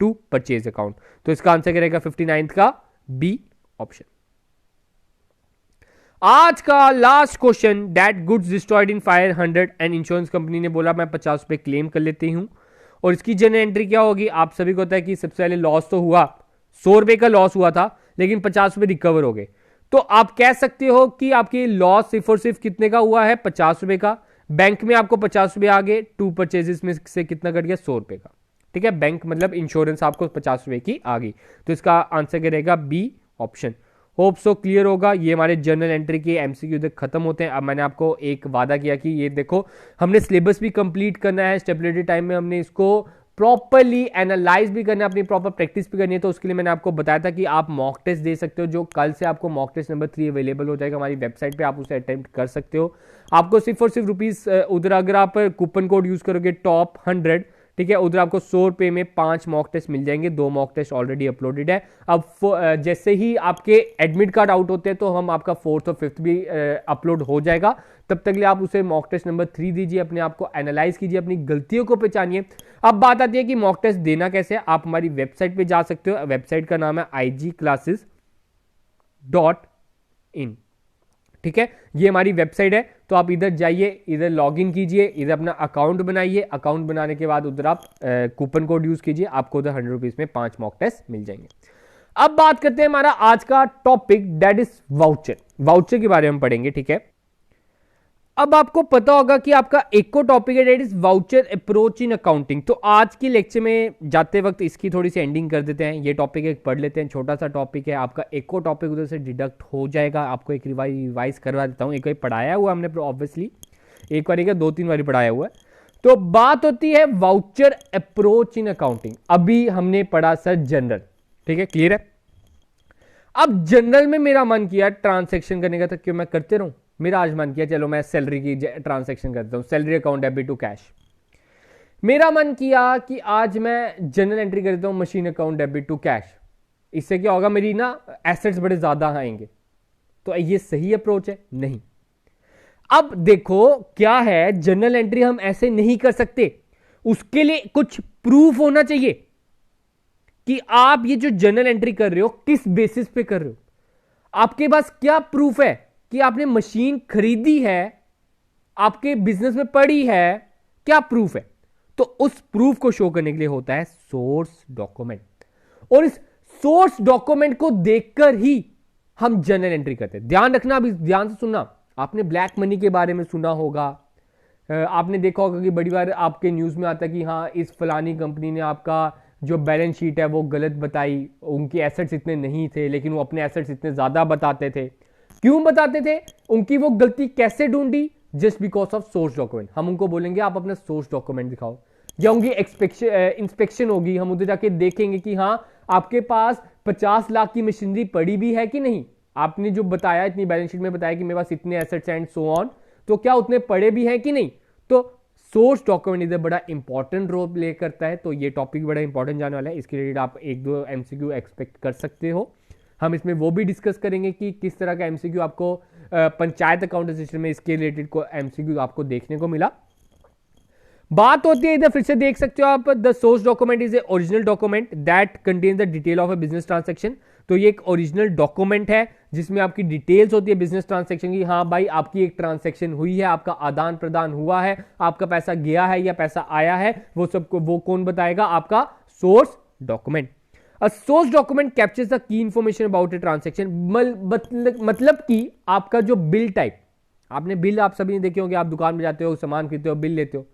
to purchase account, तो इसका आंसर करेगा 59 का बी ऑप्शन। आज का last question, that goods destroyed in fire 100 and insurance company ने बोला मैं 50 रुपए क्लेम कर लेती हूं, और इसकी जनरल एंट्री क्या होगी? आप सभी को पता है कि सबसे पहले लॉस तो हुआ, 100 रुपए का लॉस हुआ था, लेकिन 50 रुपए रिकवर हो गए। तो आप कह सकते हो कि आपकी लॉस सिर्फ और सिर्फ कितने का हुआ है? 50 रुपए का। बैंक में आपको 50 रुपए आ गए, टू परचेजेस में से कितना कट गया? 100 रुपए का। ठीक है, बैंक मतलब इंश्योरेंस आपको 50 रुपए की आ गई, तो इसका आंसर क्या रहेगा? B option. Hope so clear होगा। ये हमारे जर्नल एंट्री के एमसीक्यू इधर खत्म होते हैं। अब मैंने आपको एक वादा किया कि ये देखो, हमने सिलेबस भी कंप्लीट करना है, स्टेबिलिटी टाइम में हमने इसको प्रॉपरली एनालाइज भी करना है, अपनी प्रॉपर प्रैक्टिस भी करनी है। तो उसके लिए मैंने आपको बताया था कि आप मॉक टेस्ट दे सकते हो, जो कल से आपको मॉक टेस्ट नंबर 3 अवेलेबल हो जाएगा हमारी वेबसाइट पे, आप उसे अटेम्प्ट कर सकते हो। आपको सिर्फ और सिर्फ रुपीज उधर अगर आप कूपन कोड यूज करोगे टॉप 100, ठीक है, उधर आपको 100 रुपए में 5 मॉक टेस्ट मिल जाएंगे। 2 मॉक टेस्ट ऑलरेडी अपलोडेड है। अब जैसे ही आपके एडमिट कार्ड आउट होते हैं तो हम आपका 4th और 5th भी अपलोड हो जाएगा। तब तक लिए आप उसे मॉक टेस्ट नंबर 3 दीजिए, अपने आप को एनालाइज कीजिए, अपनी गलतियों को पहचानिए। अब बात आती है कि मॉक टेस्ट देना कैसे है। आप हमारी वेबसाइट पे जा सकते हो, वेबसाइट का नाम है igclasses.in। ठीक है, ये हमारी वेबसाइट है, तो आप इधर जाइए, इधर लॉग इन कीजिए, इधर अपना अकाउंट बनाइए। अकाउंट बनाने के बाद उधर आप कूपन कोड यूज कीजिए, आपको उधर 100 रुपीज में 5 मॉक टेस्ट मिल जाएंगे। अब बात करते हैं हमारा आज का topic, that is voucher. Voucher के बारे में पढ़ेंगे। ठीक है, अब आपको पता होगा कि आपका एक को टॉपिक है, that is voucher approach in accounting. तो आज की लेक्चर में जाते वक्त इसकी थोड़ी सी एंडिंग कर देते हैं। ये टॉपिक एक पढ़ लेते हैं, छोटा सा टॉपिक है, आपका एक को टॉपिक उधर से डिडक्ट हो जाएगा। आपको एक रिवाइज करवा देता हूँ। एक बार पढ़ाया हुआ हमने ऑब्वियसली, एक बार क्या 2-3 बार पढ़ाया हुआ है। तो बात होती है वाउचर अप्रोच इन अकाउंटिंग। अभी हमने पढ़ा सर जनरल, ठीक है, क्लियर है। अब जनरल में मेरा मन किया ट्रांसैक्शन करने का, तो क्यों मैं करते रहूं। मेरा आज मन किया चलो मैं सैलरी की ट्रांसैक्शन करता हूं, salary account debit to cash. मेरा मन किया कि आज मैं जनरल एंट्री करता हूं, machine account debit to cash. इससे क्या होगा, मेरी ना एसेट्स बड़े ज्यादा आएंगे। तो ये सही अप्रोच है? नहीं। अब देखो क्या है, जनरल एंट्री हम ऐसे नहीं कर सकते, उसके लिए कुछ प्रूफ होना चाहिए कि आप ये जो जनरल एंट्री कर रहे हो किस बेसिस पे कर रहे हो। आपके पास क्या प्रूफ है कि आपने मशीन खरीदी है, आपके बिजनेस में पड़ी है? क्या प्रूफ है? तो उस प्रूफ को शो करने के लिए होता है सोर्स डॉक्यूमेंट, और इस सोर्स डॉक्यूमेंट को देखकर ही हम जनरल एंट्री करते हैं। ध्यान रखना, अभी ध्यान से सुनना। आपने ब्लैक मनी के बारे में सुना होगा, आपने देखा होगा कि बड़ी बार आपके न्यूज में आता है कि हाँ इस फलानी कंपनी ने आपका जो बैलेंस शीट है वो गलत बताई, उनके एसेट्स इतने नहीं थे, लेकिन वो अपने एसेट्स इतने ज्यादा बताते थे। क्यों बताते थे? उनकी वो गलती कैसे ढूंढी? Just because of source document. हम उनको बोलेंगे आप अपना सोर्स डॉक्यूमेंट दिखाओ, या उनकी इंस्पेक्शन होगी, हम उधर जाके देखेंगे कि हाँ आपके पास 50 लाख की मशीनरी पड़ी भी है कि नहीं। आपने जो बताया, इतनी बैलेंस शीट में बताया कि मेरे पास इतने एसेट्स एंड सो ऑन, तो क्या उतने पड़े भी हैं कि नहीं। तो सोर्स डॉक्यूमेंट इधर बड़ा इंपॉर्टेंट रोल प्ले करता है। तो ये टॉपिक बड़ा इंपॉर्टेंट जाने वाला है, इसके रिलेटेड आप 1-2 एमसीक्यू एक्सपेक्ट कर सकते हो। हम इसमें वो भी डिस्कस करेंगे कि किस तरह का एमसीक्यू आपको पंचायत अकाउंट सिस्टम में इसके रिलेटेड को एमसीक्यू आपको देखने को मिला। बात होती है, इधर फिर से देख सकते हो आप, the source document is a original document that contain the detail of A business transaction. तो ये एक ओरिजिनल डॉक्यूमेंट है जिसमें आपकी डिटेल्स होती है बिजनेस ट्रांसैक्शन की। हाँ भाई आपकी एक ट्रांसैक्शन हुई है, आपका आदान प्रदान हुआ है, आपका पैसा गया है या पैसा आया है, वो सबको वो कौन बताएगा? आपका source document. A source document captures the key information about a transaction। मतलब कि आपका जो बिल टाइप, आपने बिल आप सभी ने देखे होंगे, आप दुकान में जाते हो, सामान खरीदते हो, बिल लेते हो,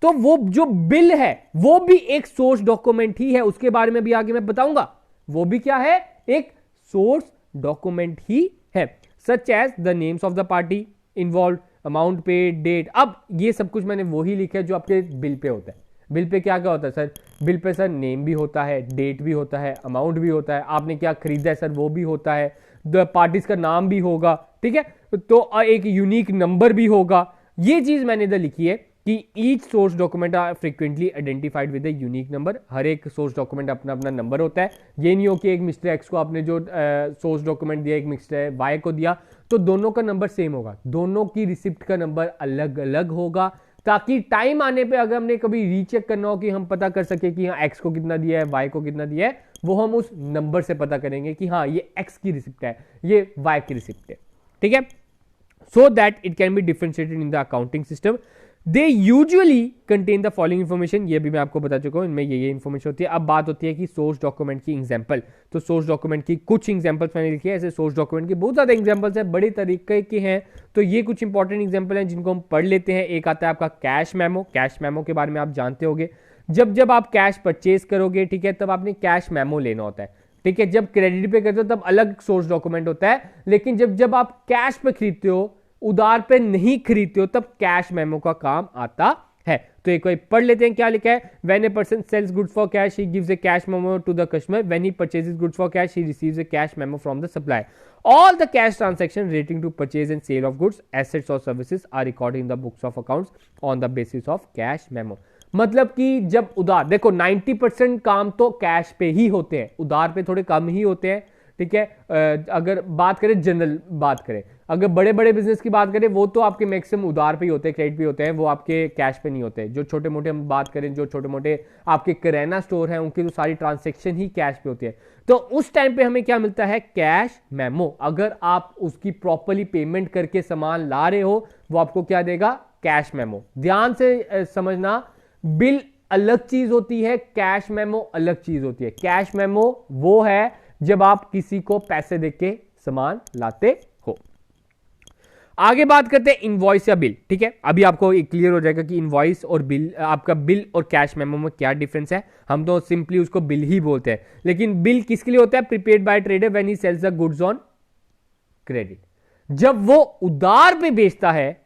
तो वो जो बिल है वो भी एक सोर्स डॉक्यूमेंट ही है। उसके बारे में भी आगे मैं बताऊंगा, वो भी क्या है? एक सोर्स डॉक्यूमेंट ही है। Such as the names of the party involve, amount paid, date. अब ये सब कुछ मैंने वही लिखा है जो आपके बिल पे होता है। बिल पे क्या क्या होता है sir? Bill pay sir name भी होता है, डेट भी होता है, अमाउंट भी होता है, आपने क्या खरीदा है सर वो भी होता है, द पार्टीज का नाम भी होगा, ठीक है, तो एक यूनिक नंबर भी होगा। ये चीज मैंने इधर लिखी है कि each source document are frequently identified with a unique number. हर एक सोर्स डॉक्यूमेंट अपना अपना नंबर होता है। ये नहीं हो कि एक मिस्टर एक्स को आपने जो सोर्स डॉक्यूमेंट दिया, एक मिस्टर वाई को दिया, तो दोनों का नंबर सेम होगा, दोनों की रिसिप्ट का नंबर अलग अलग होगा, ताकि टाइम आने पे अगर हमने कभी रीचेक करना हो कि हम पता कर सके कि हाँ एक्स को कितना दिया है, वाई को कितना दिया है, वो हम उस नंबर से पता करेंगे कि हाँ ये एक्स की रिसिप्ट है, ये वाई की रिसिप्ट है। ठीक है, so that it can be differentiated in the accounting system. They usually contain the following information. ये भी मैं आपको बता चुका हूँ, इनमें ये इन्फॉर्मेशन होती है. अब बात होती है कि सोर्स डॉक्यूमेंट की एग्जांपल. तो सोर्स डॉक्यूमेंट की कुछ एग्जांपल्स मैंने लिखी है. ऐसे सोर्स डॉक्यूमेंट की बहुत ज़्यादा एग्जांपल्स हैं, बड़े तरीके के हैं. तो ये कुछ इंपॉर्टेंट एग्जांपल हैं जिनको हम पढ़ लेते हैं. एक आता है आपका कैश मेमो. कैश मेमो के बारे में आप जानते होंगे. जब आप कैश परचेज करोगे, ठीक है, तब आपने कैश मेमो लेना होता है. ठीक है, जब क्रेडिट पे करते हो तब अलग सोर्स डॉक्यूमेंट होता है. लेकिन जब आप कैश पे खरीदते हो, उधार पे नहीं खरीदते हो, तब कैश मेमो का काम आता है. तो एक बार पढ़ लेते हैं क्या लिखा है. When a person sells goods for cash, he gives a cash memo to the customer. When he purchases goods for cash, he receives a cash memo from the supplier. All the cash transactions relating to purchase and sale of goods, assets or services are recorded in the books of accounts on the basis of cash memo. मतलब कि जब उधार, देखो 90% काम तो cash पे ही होते हैं, उधार पे थोड़े कम ही होते हैं. ठीक है, अगर बात करें जनरल बात करें, अगर बड़े बड़े बिजनेस की बात करें, वो तो आपके मैक्सिमम उधार पे ही होते हैं, क्रेडिट पे होते हैं, वो आपके कैश पे नहीं होते. जो छोटे मोटे हम बात करें, जो छोटे मोटे आपके किराना स्टोर हैं, उनकी तो सारी ट्रांजेक्शन ही कैश पे होती है. तो उस टाइम पे हमें क्या मिलता है, कैश मेमो. अगर आप उसकी प्रॉपरली पेमेंट करके सामान ला रहे हो, वो आपको क्या देगा, कैश मेमो. ध्यान से समझना, बिल अलग चीज होती है, कैश मेमो अलग चीज होती है. कैश मेमो वो है जब आप किसी को पैसे देके सामान लाते हो. आगे बात करते हैं इनवॉइस या बिल. ठीक है, अभी आपको क्लियर हो जाएगा कि इनवॉइस और बिल, आपका बिल और कैश मेमो में क्या डिफरेंस है. हम तो सिंपली उसको बिल ही बोलते हैं, लेकिन बिल किसके लिए होता है, prepaid by trader when he sells the goods on credit. जब वो उधार पे बेचता है,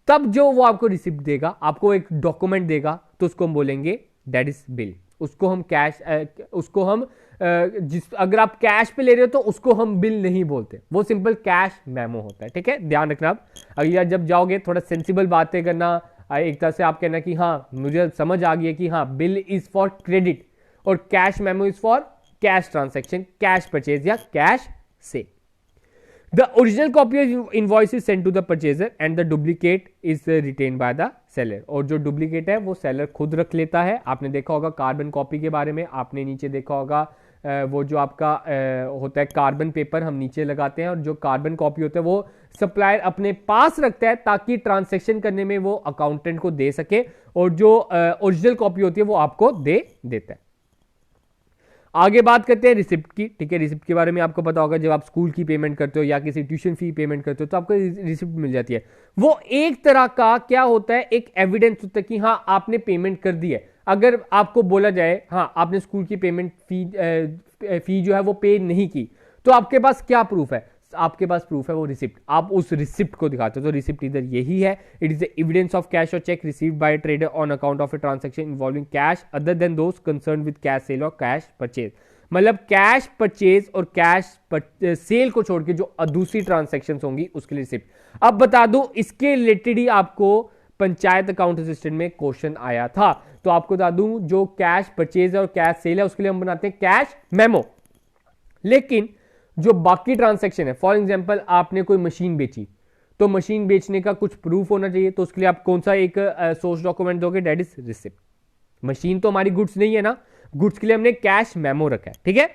तब जो वो आपको रिसिप्ट देगा, आपको एक डॉक्यूमेंट देगा, तो उसको हम बोलेंगे दैट इज बिल. उसको हम कैश, उसको हम अगर आप कैश पे ले रहे हो तो उसको हम बिल नहीं बोलते, वो सिंपल कैश मेमो होता है. ठीक है, ध्यान रखना. अगर जब जाओगे थोड़ा सेंसिबल बातें करना, एक तरह से आप कहना कि हाँ मुझे समझ आ गई कि हाँ बिल इज फॉर क्रेडिट और cash memo is for cash transaction, cash purchase या कैश से. The original copy of invoice is sent to the purchaser and the duplicate is retained by the seller. और जो duplicate है वो seller खुद रख लेता है. आपने देखा होगा कार्बन कॉपी के बारे में, आपने नीचे देखा होगा वो जो आपका होता है कार्बन पेपर हम नीचे लगाते हैं, और जो कार्बन कॉपी होता है वो सप्लायर अपने पास रखता है ताकि ट्रांसैक्शन करने में वो अकाउंटेंट को दे सके, और जो ओरिजिनल कॉपी होती है वो आपको दे देता है. आगे बात करते हैं रिसिप्ट की. ठीक है, रिसिप्ट के बारे में आपको पता होगा, जब आप स्कूल की पेमेंट करते हो या किसी ट्यूशन फी पेमेंट करते हो तो आपको रिसिप्ट मिल जाती है. वो एक तरह का क्या होता है, एक एविडेंस होता है कि हाँ आपने पेमेंट कर दी है. अगर आपको बोला जाए हाँ आपने स्कूल की पेमेंट फी जो है वो पे नहीं की, तो आपके पास क्या प्रूफ है, आपके पास प्रूफ है वो रिसिप्ट. आप उस रिसिप्ट को दिखाते हो. तो रिसिप्ट इधर यही है, it is evidence of cash और cheque received by trader on account of a transaction involving cash other than those concern with cash sale और कैश परचेज. मतलब कैश परचेज और कैश सेल को छोड़ के जो दूसरी ट्रांजैक्शन होंगी उसके लिए रिसिप्ट. अब बता दूं, इसके रिलेटेड ही आपको पंचायत अकाउंट असिस्टेंट में क्वेश्चन आया था. तो आपको बता दूं, जो कैश परचेज और कैश सेल है उसके लिए हम बनाते हैं कैश मेमो. लेकिन जो बाकी ट्रांसैक्शन है, फॉर एग्जांपल आपने कोई मशीन बेची, तो मशीन बेचने का कुछ प्रूफ होना चाहिए. तो उसके लिए आप कौन सा एक सोर्स डॉक्यूमेंट दोगे, दैट इज रिसिप्ट. मशीन तो हमारी गुड्स नहीं है ना, गुड्स के लिए हमने कैश मेमो रखा है. ठीक है,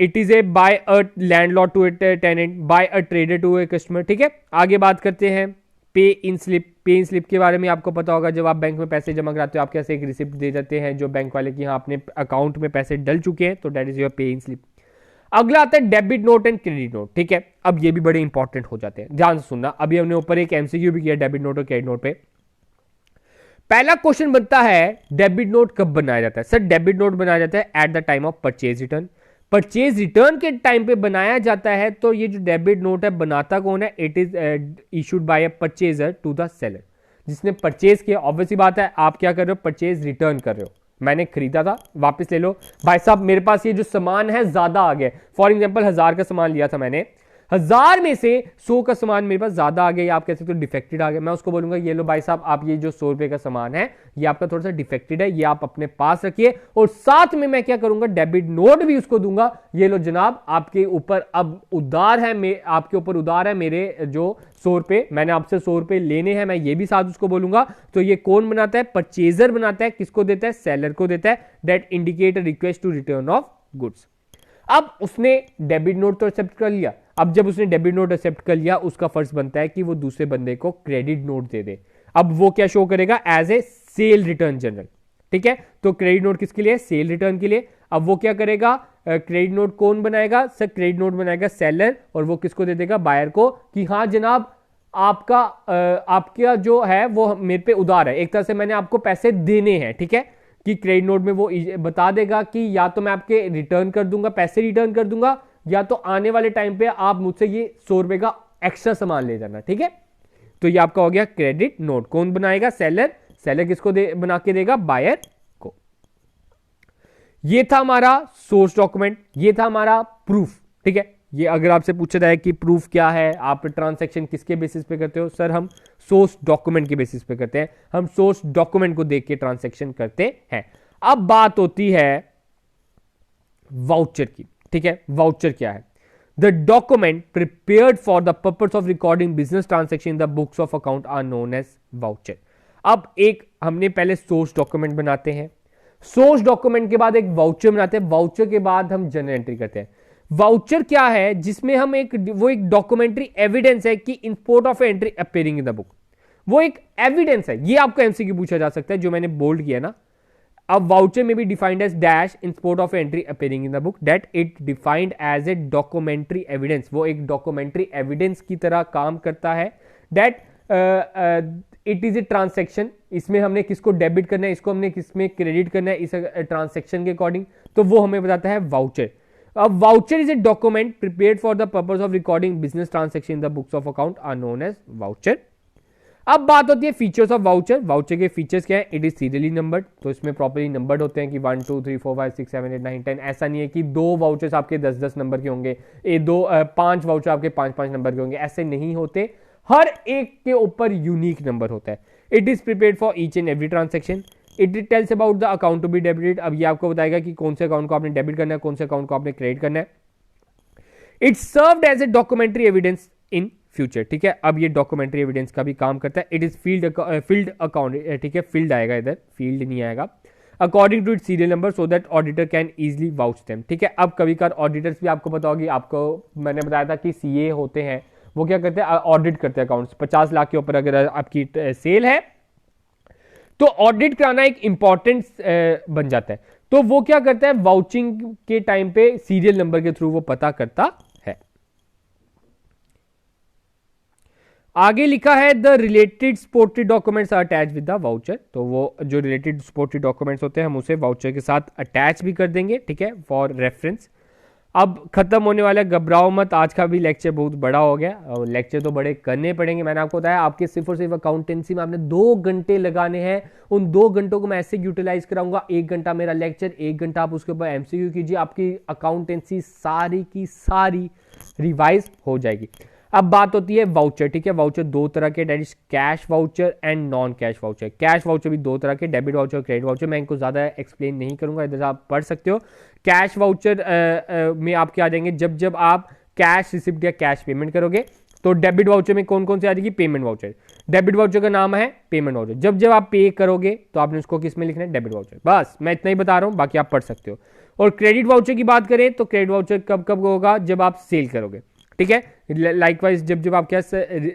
it is a by a landlord to a tenant, by a trader to a customer. ठीक है, आगे बात करते हैं पे इन स्लिप. पे इन स्लिप के बारे में आपको पता होगा, जब आप बैंक में पैसे जमा कराते हो आपके पास एक रिसिप्ट दे जाते हैं जो बैंक वाले की हाँ अपने अकाउंट में पैसे डल चुके हैं, तो दैट इज योर पे इन स्लिप. अगला आता है debit note and credit note. ठीक है, अब ये भी बड़े इंपॉर्टेंट हो जाते हैं, ध्यान से सुनना. अभी हमने ऊपर एक एमसीक्यू भी किया डेबिट नोट और क्रेडिट नोट पे. पहला क्वेश्चन बनता है डेबिट नोट कब बनाया जाता है. सर डेबिट नोट बनाया जाता है at the time of purchase return. Purchase return के टाइम पे बनाया जाता है. तो ये जो डेबिट नोट है बनाता कौन है, it is issued by a purchaser to the seller. जिसने परचेज किया, ऑब्वियसली बात है आप क्या कर रहे हो, परचेज रिटर्न कर रहे हो. मैंने खरीदा था, वापस ले लो भाई साहब, मेरे पास ये जो सामान है ज्यादा आ गया. फॉर एग्जांपल 1000 का सामान लिया था मैंने, 1000 में से 100 का सामान मेरे पास ज्यादा आ गया, या आप कह सकते हो डिफेक्टेड आ गया. मैं उसको बोलूंगा ये लो भाई साहब, आप ये जो 100 रुपए का सामान है ये आपका थोड़ा सा डिफेक्टेड है, ये आप अपने पास रखिए. और साथ में मैं क्या करूंगा, डेबिट नोट भी उसको दूंगा, ये लो जनाब आपके ऊपर अब उधार है, आपके ऊपर उधार है मेरे जो 100 रुपए, मैंने आपसे 100 रुपए लेने हैं, मैं ये भी साथ उसको बोलूंगा. तो ये कौन बनाता है, परचेजर बनाता है. किसको देता है, सेलर को देता है. That indicate a request to return of goods. अब उसने डेबिट नोट तो एक्सेप्ट कर लिया, अब जब उसने डेबिट नोट एक्सेप्ट कर लिया, उसका फर्ज बनता है कि वो दूसरे बंदे को क्रेडिट नोट दे दे। अब वो क्या शो करेगा? As a sale return general. ठीक है, तो क्रेडिट नोट किसके लिए? सेल रिटर्न के लिए। अब वो क्या करेगा? क्रेडिट नोट कौन बनाएगा? सर क्रेडिट नोट बनाएगा सेलर, और वो किसको दे देगा? बायर को, कि हाँ जनाब आपका जो है वो मेरे पे उधार है, एक तरह से मैंने आपको पैसे देने हैं। ठीक है, कि क्रेडिट नोट में वो बता देगा कि या तो मैं आपके रिटर्न कर दूंगा, पैसे रिटर्न कर दूंगा, या तो आने वाले टाइम पे आप मुझसे ये 100 रुपए का एक्स्ट्रा सामान ले जाना। ठीक है, तो ये आपका हो गया क्रेडिट नोट। कौन बनाएगा? सेलर। सेलर किसको बना के देगा? बायर को। ये था हमारा सोर्स डॉक्यूमेंट, ये था हमारा प्रूफ। ठीक है, ये अगर आपसे पूछा जाए कि प्रूफ क्या है, आप ट्रांसैक्शन किसके बेसिस पे करते हो? सर हम सोर्स डॉक्यूमेंट के बेसिस पे करते हैं, हम सोर्स डॉक्यूमेंट को देख के ट्रांसैक्शन करते हैं। अब बात होती है वाउचर की। ठीक है, वाउचर क्या है? The document prepared for the purpose of recording business transaction in the books of account are known as voucher. अब एक हमने पहले सोर्स डॉक्यूमेंट बनाते हैं, सोर्स डॉक्यूमेंट के बाद एक वाउचर बनाते हैं, वाउचर के बाद हम जर्नल एंट्री करते हैं। वाउचर क्या है? जिसमें हम एक डॉक्यूमेंट्री एविडेंस है कि import of entry appearing in the book, वो एक एविडेंस है। ये आपको एमसीक्यू पूछा जा सकता है, जो मैंने बोल्ड किया ना। अब वाउचर में भी defined as dash import of entry appearing in the book that it defined as a documentary evidence. वो एक डॉक्यूमेंट्री एविडेंस की तरह काम करता है। That it is a transaction, इसमें हमने किसको डेबिट करना है, इसको हमने किसमें क्रेडिट करना है, इस ट्रांसैक्शन के अकॉर्डिंग, तो वो हमें बताता है वाउचर। अब voucher is a document prepared for the purpose of recording business transaction in the books of account are known as voucher. अब बात होती है फीचर्स ऑफ वाउचर। वाउचर के फीचर्स क्या है? इट इज सीरियली नंबर्ड, तो इसमें प्रॉपर्ली नंबर्ड होते हैं कि 1 2 3 4 5 6 7 8 9 10। ऐसा नहीं है कि 2 वाउचर्स आपके 10-10 नंबर के होंगे, 5 वाउचर आपके 5-5 नंबर के होंगे, ऐसे नहीं होते। हर एक के ऊपर यूनिक नंबर होता है। It is prepared for each and every transaction. It tells about the account to be debited. अब ये आपको बताएगा कि कौन से अकाउंट को आपने डेबिट करना है, कौन से अकाउंट को आपने क्रेडिट करना है। It served as a documentary evidence in future. ठीक है, अब ये डॉक्यूमेंट्री एविडेंस का भी काम करता है। It is field account. ठीक है, फील्ड आएगा इधर, फील्ड नहीं आएगा। According to it serial number so that auditor can easily vouch them. ठीक है, अब कभी कभार ऑडिटर्स भी आपको पता होगी, आपको मैंने बताया था कि सीए होते हैं, वो क्या करते हैं? ऑडिट करते हैं अकाउंट्स। 50 लाख के ऊपर अगर आपकी सेल है तो ऑडिट कराना एक इंपॉर्टेंट बन जाता है। तो वो क्या करता है? वाउचिंग के टाइम पे सीरियल नंबर के थ्रू वो पता करता है। आगे लिखा है the related supported documents are attach with the voucher. तो वो जो रिलेटेड सपोर्टेड डॉक्यूमेंट्स होते हैं हम उसे वाउचर के साथ अटैच भी कर देंगे। ठीक है, फॉर रेफरेंस। अब खत्म होने वाला, घबराओ मत, आज का भी लेक्चर बहुत बड़ा हो गया और लेक्चर तो बड़े करने पड़ेंगे। मैंने आपको बताया आपके सिर्फ और सिर्फ अकाउंटेंसी में आपने 2 घंटे लगाने हैं। उन 2 घंटों को मैं ऐसे यूटिलाइज कराऊंगा, 1 घंटा मेरा लेक्चर, 1 घंटा आप उसके ऊपर एमसीक्यू कीजिए, आपकी अकाउंटेंसी सारी की सारी रिवाइज हो जाएगी। अब बात होती है वाउचर। ठीक है, वाउचर 2 तरह के, that is cash voucher and non cash voucher. Cash voucher भी 2 तरह के, डेबिट वाउचर, क्रेडिट वाउचर। मैं इनको ज्यादा एक्सप्लेन नहीं करूंगा, इधर आप पढ़ सकते हो। कैश वाउचर में आप क्या आ जाएंगे? जब आप कैश रिसिप्ट या कैश पेमेंट करोगे तो डेबिट वाउचर में कौन कौन से आ जाएगी? Payment voucher. डेबिट वाउचर का नाम है पेमेंट वाउचर। जब आप पे करोगे तो आपने उसको किस में लिखना है? Debit voucher. बस मैं इतना ही बता रहा हूं, बाकी आप पढ़ सकते हो। और क्रेडिट वाउचर की बात करें तो क्रेडिट वाउचर कब कब होगा? जब आप सेल करोगे। ठीक है, लाइकवाइज जब आपके पास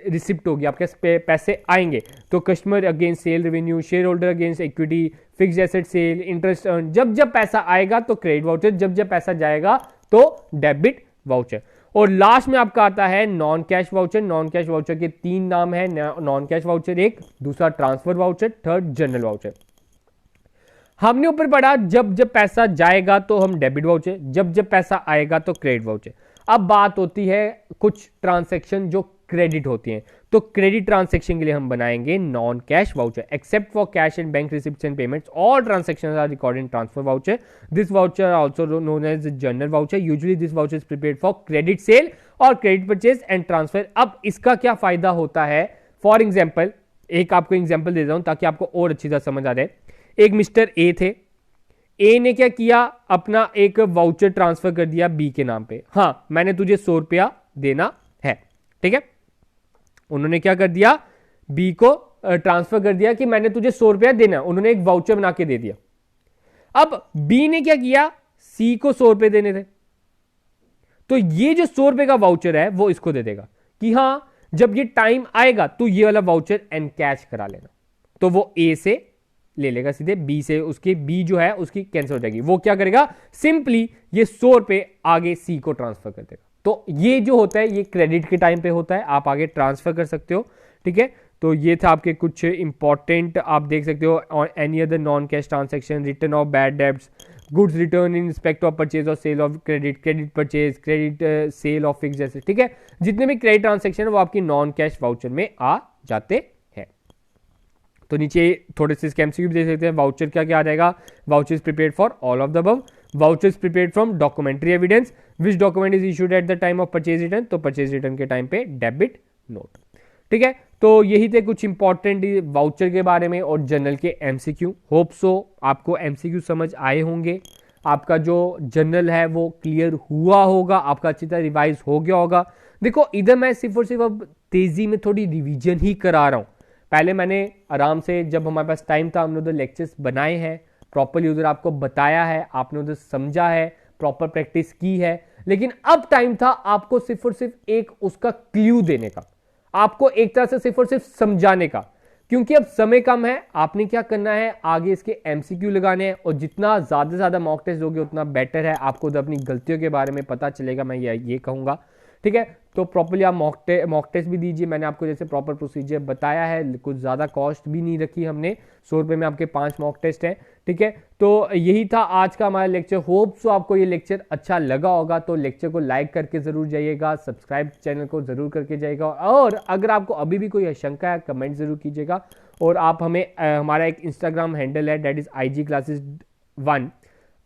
रिसिप्ट होगी, आपके पास पैसे आएंगे, तो customer against sale revenue, share holder against equity, fixed asset sale, interest earn, जब पैसा आएगा तो क्रेडिट वाउचर, जब पैसा जाएगा तो डेबिट वाउचर। और लास्ट में आपका आता है non cash voucher. Non cash voucher के 3 नाम है। नॉन कैश वाउचर एक, दूसरा transfer voucher, third general voucher. हमने ऊपर पढ़ा जब पैसा जाएगा तो हम डेबिट वाउचर, जब पैसा आएगा तो क्रेडिट वाउचर। अब बात होती है कुछ ट्रांसैक्शन जो क्रेडिट होती हैं, तो क्रेडिट ट्रांसैक्शन के लिए हम बनाएंगे non cash voucher. Except for cash and bank receipts and payments all transactions are recorded in transfer voucher. This voucher also known as general voucher. Usually this voucher is prepared for credit sale और credit purchase and transfer. अब इसका क्या फायदा होता है? For example, एक आपको example दे रहा हूं ताकि आपको और अच्छी तरह समझ आ जाए। एक मिस्टर ए थे, ए ने क्या किया? अपना एक वाउचर ट्रांसफर कर दिया बी के नाम पे। हाँ, मैंने तुझे 100 रुपया देना है। ठीक है, उन्होंने क्या कर दिया? बी को ट्रांसफर कर दिया कि मैंने तुझे 100 रुपया देना। उन्होंने एक वाउचर बना के दे दिया। अब बी ने क्या किया? सी को 100 रुपए देने थे, तो ये जो 100 रुपए का वाउचर है वो इसको दे देगा कि हां जब ये टाइम आएगा तो ये वाला वाउचर एनकैश करा लेना। तो वो ए से ले लेगा सीधे, बी से उसकी बी जो है उसकी कैंसिल हो जाएगी। वो क्या करेगा, सिंपली ये 100 रुपए आगे सी को ट्रांसफर कर देगा। तो ये जो होता है ये क्रेडिट के टाइम पे होता है, आप आगे ट्रांसफर कर सकते हो। ठीक है, तो ये था आपके कुछ इंपॉर्टेंट, आप देख सकते हो। और any other non cash transaction, return of bad debts, goods return in respect of purchase और sale of credit, credit purchase, credit sale of fix जैसे। ठीक है, जितने भी क्रेडिट ट्रांजेक्शन है वो आपकी नॉन कैश वाउचर में आ जाते हैं। तो नीचे थोड़े से एमसीक्यू भी देख सकते हैं। वाउचर क्या क्या आ जाएगा, voucher is prepared for all of the above, voucher is prepared from documentary evidence, which document is issued at the time of purchase return, तो परचेज रिटर्न के टाइम पे डेबिट नोट। ठीक है, तो यही थे कुछ इंपॉर्टेंट वाउचर के बारे में और जनरल के एमसीक्यू। होप सो आपको एमसीक्यू समझ आए होंगे, आपका जो जनरल है वो क्लियर हुआ होगा, आपका अच्छी तरह रिवाइज हो गया होगा। देखो इधर मैं सिर्फ और सिर्फ अब तेजी में थोड़ी रिवीजन ही करा रहा हूं। पहले मैंने आराम से, जब हमारे पास टाइम था, हमने उधर लेक्चर्स बनाए हैं, प्रॉपरली उधर आपको बताया है, आपने उधर समझा है, प्रॉपर प्रैक्टिस की है। लेकिन अब टाइम था आपको सिर्फ और सिर्फ एक उसका क्लू देने का, आपको एक तरह से सिर्फ और सिर्फ समझाने का, क्योंकि अब समय कम है। आपने क्या करना है, आगे इसके एमसीक्यू लगाने हैं, और जितना ज्यादा से ज्यादा मॉक टेस्ट होगे उतना बेटर है। आपको अपनी गलतियों के बारे में पता चलेगा, मैं ये कहूंगा। ठीक है, तो प्रॉपरली आप मॉक टेस्ट भी दीजिए। मैंने आपको जैसे प्रॉपर प्रोसीजर बताया है, कुछ ज़्यादा कॉस्ट भी नहीं रखी हमने, 100 रुपये में आपके 5 मॉक टेस्ट हैं। ठीक है, तो यही था आज का हमारा लेक्चर। होप सो आपको ये लेक्चर अच्छा लगा होगा। तो लेक्चर को लाइक करके ज़रूर जाइएगा, सब्सक्राइब चैनल को ज़रूर करके जाइएगा, और अगर आपको अभी भी कोई शंका है कमेंट ज़रूर कीजिएगा। और आप हमें हमारा एक इंस्टाग्राम हैंडल है, डेट इज़ IG classes 1।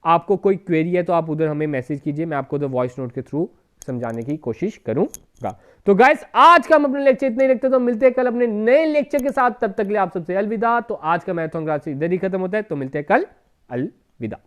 आपको कोई क्वेरी है तो आप उधर हमें मैसेज कीजिए, मैं आपको उधर वॉइस नोट के थ्रू समझाने की कोशिश करूंगा। तो गाइस आज का हम अपने लेक्चर इतने ही रखते हैं, तो मिलते हैं कल अपने नए लेक्चर के साथ। तब तक के लिए आप सबसे अलविदा। तो आज का मैराथन क्लास इधर ही खत्म होता है, तो मिलते हैं कल। अलविदा।